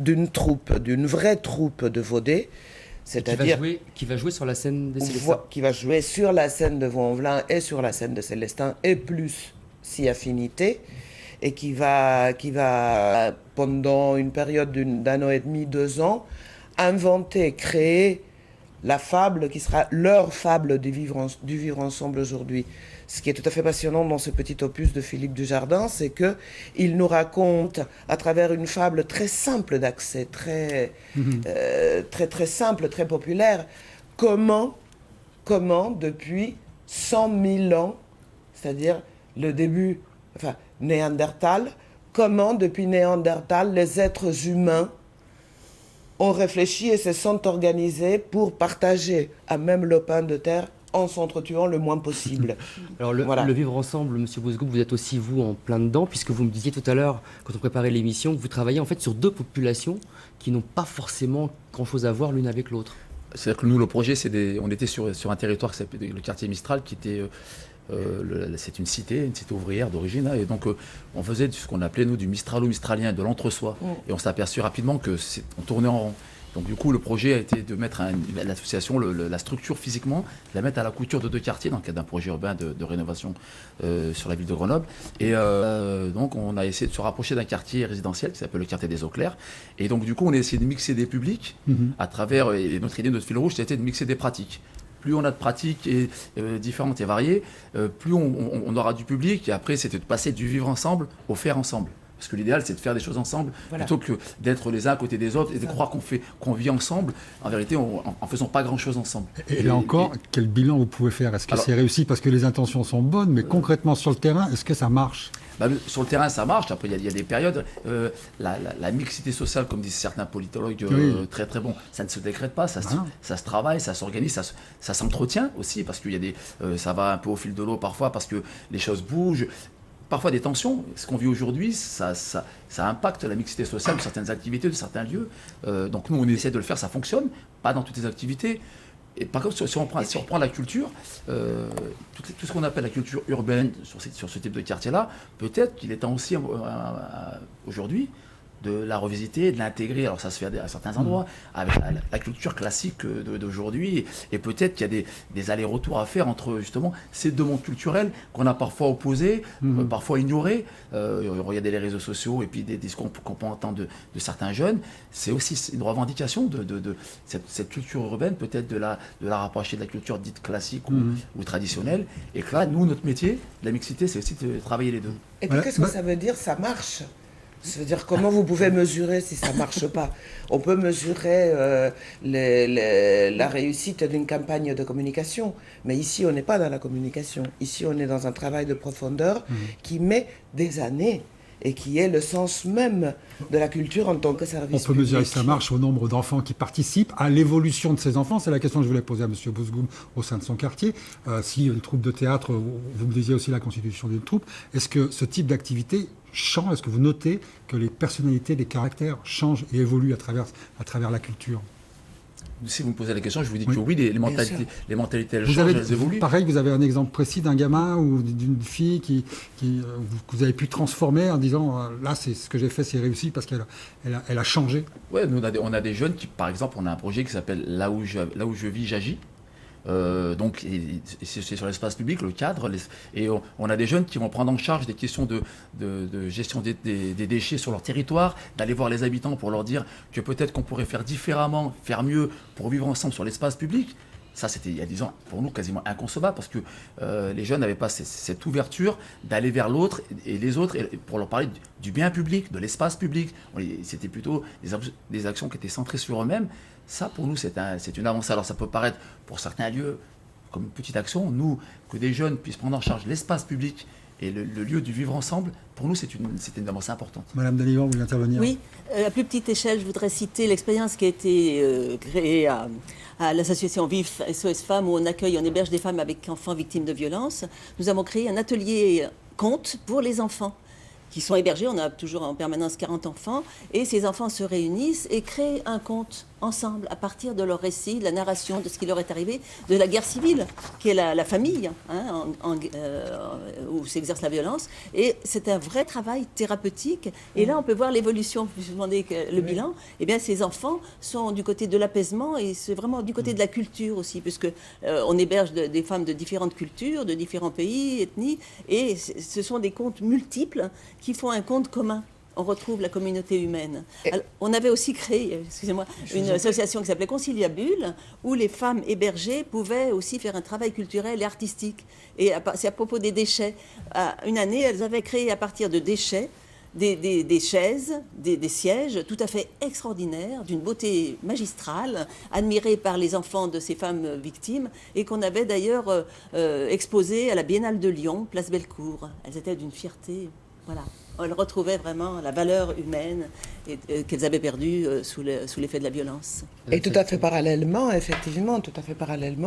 d'une troupe, d'une vraie troupe de Vaudé. C'est-à-dire qui va jouer sur la scène des Célestins. Qui va jouer sur la scène de Vaux-en-Velin et sur la scène de Célestins et plus si affinité, et qui va pendant une période d'1 an et demi, 2 ans, inventer, créer la fable qui sera leur fable du vivre ensemble aujourd'hui. Ce qui est tout à fait passionnant dans ce petit opus de Philippe Dujardin, c'est qu'il nous raconte, à travers une fable très simple d'accès, très simple, très populaire, comment depuis 100 000 ans, c'est-à-dire le début, Néandertal, comment depuis Néandertal, les êtres humains ont réfléchi et se sont organisés pour partager un même lopin de terre en s'entretuant le moins possible. Alors le vivre ensemble, Monsieur Bousgoub, vous êtes aussi vous en plein dedans, puisque vous me disiez tout à l'heure, quand on préparait l'émission, que vous travaillez en fait sur 2 populations qui n'ont pas forcément grand-chose à voir l'une avec l'autre. C'est-à-dire que nous, le projet, on était sur un territoire qui s'appelait le quartier Mistral, qui était... c'est une cité ouvrière d'origine, et donc on faisait ce qu'on appelait nous du mistralo-mistralien, de l'entre-soi, et on s'est aperçu rapidement qu'on tournait en rond. Donc du coup le projet a été de mettre l'association, la structure physiquement, la mettre à la couture de 2 quartiers dans le cadre d'un projet urbain de rénovation sur la ville de Grenoble, et donc on a essayé de se rapprocher d'un quartier résidentiel qui s'appelle le quartier des Eaux Claires, et donc du coup on a essayé de mixer des publics à travers, et notre idée, notre fil rouge, c'était de mixer des pratiques. Plus on a de pratiques différentes et variées, plus on aura du public. Et après, c'était de passer du vivre ensemble au faire ensemble. Parce que l'idéal, c'est de faire des choses ensemble, plutôt que d'être les uns à côté des autres et de croire qu'on vit ensemble, en vérité, en faisant pas grand-chose ensemble. Et là encore, quel bilan vous pouvez faire? Est-ce que c'est réussi? Parce que les intentions sont bonnes, mais concrètement sur le terrain, est-ce que ça marche? Sur le terrain, ça marche. Après, il y a des périodes. La mixité sociale, comme disent certains politologues très très bons, ça ne se décrète pas, ça se travaille, ça s'organise, ça s'entretient aussi, parce qu'il y a ça va un peu au fil de l'eau parfois, parce que les choses bougent. Parfois des tensions. Ce qu'on vit aujourd'hui, ça impacte la mixité sociale de certaines activités, de certains lieux. Donc nous, on essaie de le faire, ça fonctionne, pas dans toutes les activités. Et par contre, si on reprend la culture, tout ce qu'on appelle la culture urbaine sur ce type de quartier-là, peut-être qu'il est temps aussi aujourd'hui de la revisiter, de l'intégrer. Alors ça se fait à certains endroits, avec la culture classique d'aujourd'hui, et peut-être qu'il y a des allers-retours à faire entre justement ces 2 mondes culturels qu'on a parfois opposés, parfois ignorés. Regardez les réseaux sociaux et puis des discours qu'on peut entendre de certains jeunes. C'est aussi une revendication de cette culture urbaine, peut-être de la rapprocher de la culture dite classique ou traditionnelle. Et que là, nous, notre métier, la mixité, c'est aussi de travailler les 2. Et puis qu'est-ce que ça veut dire, ça marche? Ça veut dire comment vous pouvez mesurer si ça ne marche pas? On peut mesurer la réussite d'une campagne de communication, mais ici on n'est pas dans la communication. Ici on est dans un travail de profondeur qui met des années et qui est le sens même de la culture en tant que service On peut mesurer public. sa marche au nombre d'enfants qui participent, à l'évolution de ces enfants. C'est la question que je voulais poser à M. Bouzgoum au sein de son quartier. Si une troupe de théâtre, vous me disiez aussi la constitution d'une troupe, est-ce que ce type d'activité change? Est-ce que vous notez que les personnalités, les caractères changent et évoluent à travers la culture? Si vous me posez la question, je vous dis que oui, les mentalités elles Vous changent, avez, elles évoluent. pareil, vous avez un exemple précis d'un gamin ou d'une fille que vous avez pu transformer en disant là, c'est ce que j'ai fait, c'est réussi parce qu'elle a changé. Ouais, nous on a des jeunes qui, par exemple, on a un projet qui s'appelle Là où je vis, j'agis. Donc c'est sur l'espace public, le cadre, et on a des jeunes qui vont prendre en charge des questions de gestion des déchets sur leur territoire, d'aller voir les habitants pour leur dire que peut-être qu'on pourrait faire différemment, faire mieux pour vivre ensemble sur l'espace public. Ça, c'était il y a 10 ans, pour nous, quasiment inconcevable, parce que les jeunes n'avaient pas cette ouverture d'aller vers l'autre et les autres, et pour leur parler du bien public, de l'espace public. C'était plutôt des actions qui étaient centrées sur eux-mêmes. Ça, pour nous, c'est une avancée. Alors, ça peut paraître, pour certains lieux, comme une petite action. Nous, que des jeunes puissent prendre en charge l'espace public et le lieu du vivre ensemble, pour nous, c'était une avancée importante. Madame Daligan, vous voulez intervenir? Oui, à plus petite échelle, je voudrais citer l'expérience qui a été créée à l'association VIF SOS Femmes, où on accueille, on héberge des femmes avec enfants victimes de violences. Nous avons créé un atelier conte pour les enfants qui sont hébergés. On a toujours en permanence 40 enfants, et ces enfants se réunissent et créent un conte ensemble à partir de leur récit, de la narration de ce qui leur est arrivé, de la guerre civile, qui est la famille, hein, où s'exerce la violence. Et c'est un vrai travail thérapeutique. Et là, on peut voir l'évolution. Je vous demandais le bilan. Eh bien, ces enfants sont du côté de l'apaisement, et c'est vraiment du côté de la culture aussi, puisque on héberge des femmes de différentes cultures, de différents pays, ethnies, et ce sont des contes multiples qui font un conte commun. On retrouve la communauté humaine. Alors, on avait aussi créé, excusez-moi, une association qui s'appelait Conciliabule, où les femmes hébergées pouvaient aussi faire un travail culturel et artistique. Et c'est à propos des déchets. Une année, elles avaient créé à partir de déchets des chaises, des sièges tout à fait extraordinaires, d'une beauté magistrale, admirés par les enfants de ces femmes victimes, et qu'on avait d'ailleurs exposées à la Biennale de Lyon, place Bellecour. Elles étaient d'une fierté. Voilà. Elles retrouvaient vraiment la valeur humaine qu'elles avaient perdue sous l'effet de la violence. Et tout à fait parallèlement, effectivement,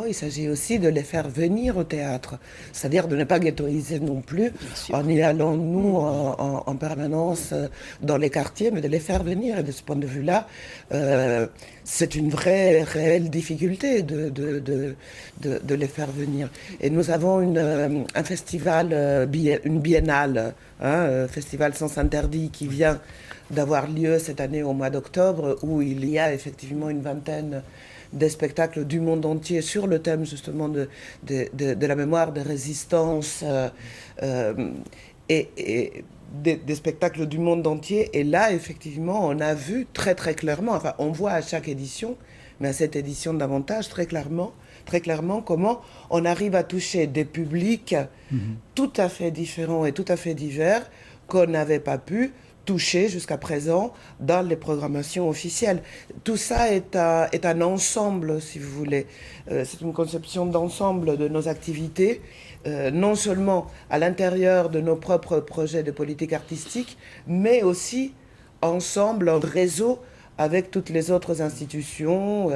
il s'agit aussi de les faire venir au théâtre. C'est-à-dire de ne pas ghettoiser non plus en y allant, nous, en permanence dans les quartiers, mais de les faire venir. Et de ce point de vue-là, c'est une vraie, réelle difficulté de les faire venir. Et nous avons un festival, une biennale, Festival Sens Interdit, qui vient d'avoir lieu cette année au mois d'octobre, où il y a effectivement une vingtaine de spectacles du monde entier sur le thème justement de la mémoire des résistances et des spectacles du monde entier. Et là, effectivement, on a vu très très clairement, enfin on voit à chaque édition, mais à cette édition davantage, très clairement comment on arrive à toucher des publics tout à fait différents et tout à fait divers qu'on n'avait pas pu toucher jusqu'à présent dans les programmations officielles. Tout ça est un ensemble, si vous voulez. C'est une conception d'ensemble de nos activités, non seulement à l'intérieur de nos propres projets de politique artistique, mais aussi ensemble, en réseau, avec toutes les autres institutions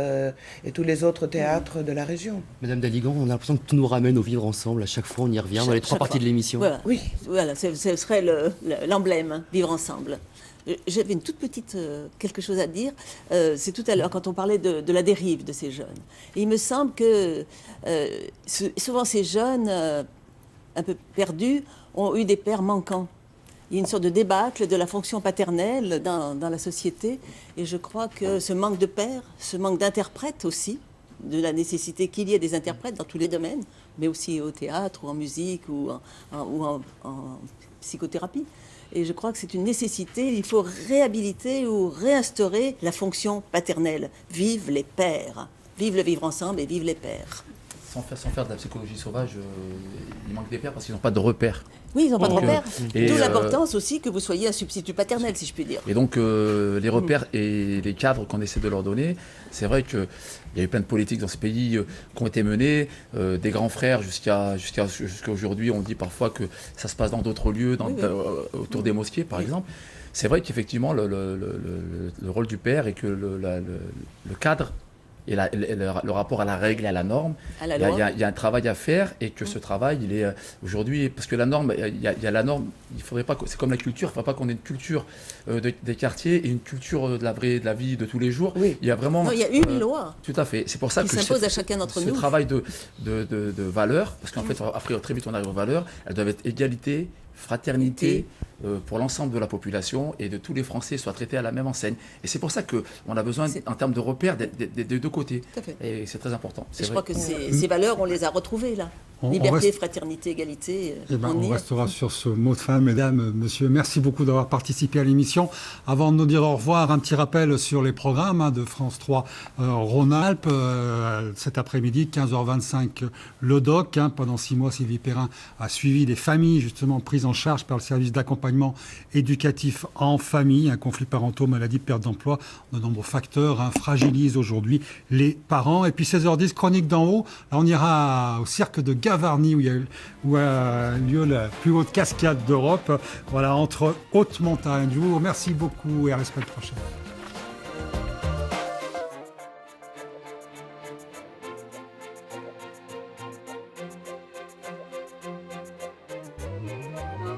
et tous les autres théâtres de la région. Madame Daligan, on a l'impression que tout nous ramène au vivre ensemble. À chaque fois, on y revient dans les 3 parties de l'émission. Voilà, oui, voilà, ce serait l'emblème, vivre ensemble. J'avais une toute petite quelque chose à dire. C'est tout à l'heure quand on parlait de la dérive de ces jeunes. Et il me semble que souvent ces jeunes un peu perdus ont eu des pères manquants. Il y a une sorte de débâcle de la fonction paternelle dans la société. Et je crois que ce manque de pères, ce manque d'interprètes aussi, de la nécessité qu'il y ait des interprètes dans tous les domaines, mais aussi au théâtre ou en musique ou en psychothérapie. Et je crois que c'est une nécessité. Il faut réhabiliter ou réinstaurer la fonction paternelle. Vive les pères. Vive le vivre ensemble et vive les pères. sans faire de la psychologie sauvage, il manque des pères parce qu'ils n'ont pas de repères. Oui, ils n'ont pas de repères. D'où l'importance aussi que vous soyez un substitut paternel, si je puis dire. Et donc, les repères et les cadres qu'on essaie de leur donner, c'est vrai qu'il y a eu plein de politiques dans ce pays qui ont été menées, des grands frères jusqu'à aujourd'hui. On dit parfois que ça se passe dans d'autres lieux, autour des mosquées, par exemple. C'est vrai qu'effectivement, le rôle du père et que le cadre et le rapport à la règle et à la norme, il y a un travail à faire et que ce travail, il est aujourd'hui, parce que la norme, il y a la norme, il faudrait pas, c'est comme la culture, il ne faudrait pas qu'on ait une culture des quartiers et une culture de la vie de tous les jours. Oui. Il y a vraiment... Non, il y a une loi. Tout à fait. C'est pour ça qui que s'impose à chacun d'entre nous. Ce travail de valeurs, parce qu'en fait, après, très vite, on arrive aux valeurs, elles doivent être égalité, fraternité, pour l'ensemble de la population et de tous les Français soient traités à la même enseigne. Et c'est pour ça qu'on a besoin, en termes de repères, des deux côtés. Tout à fait. Et c'est très important. Je crois que ces valeurs, on les a retrouvées là. Liberté, fraternité, égalité. On restera sur ce mot de fin, mesdames, messieurs. Merci beaucoup d'avoir participé à l'émission. Avant de nous dire au revoir, un petit rappel sur les programmes de France 3 Rhône-Alpes. Cet après-midi, 15h25, le DOC. Pendant 6 mois, Sylvie Perrin a suivi des familles justement prises en charge par le service d'accompagnement éducatif en famille. Conflits parentaux, maladies, perte d'emploi, de nombreux facteurs fragilisent aujourd'hui les parents. Et puis 16h10, chronique d'en haut. Là, on ira au cirque de Gavarnie où a lieu la plus haute cascade d'Europe. Voilà, entre hautes montagnes. Je vous remercie beaucoup et à la semaine prochaine.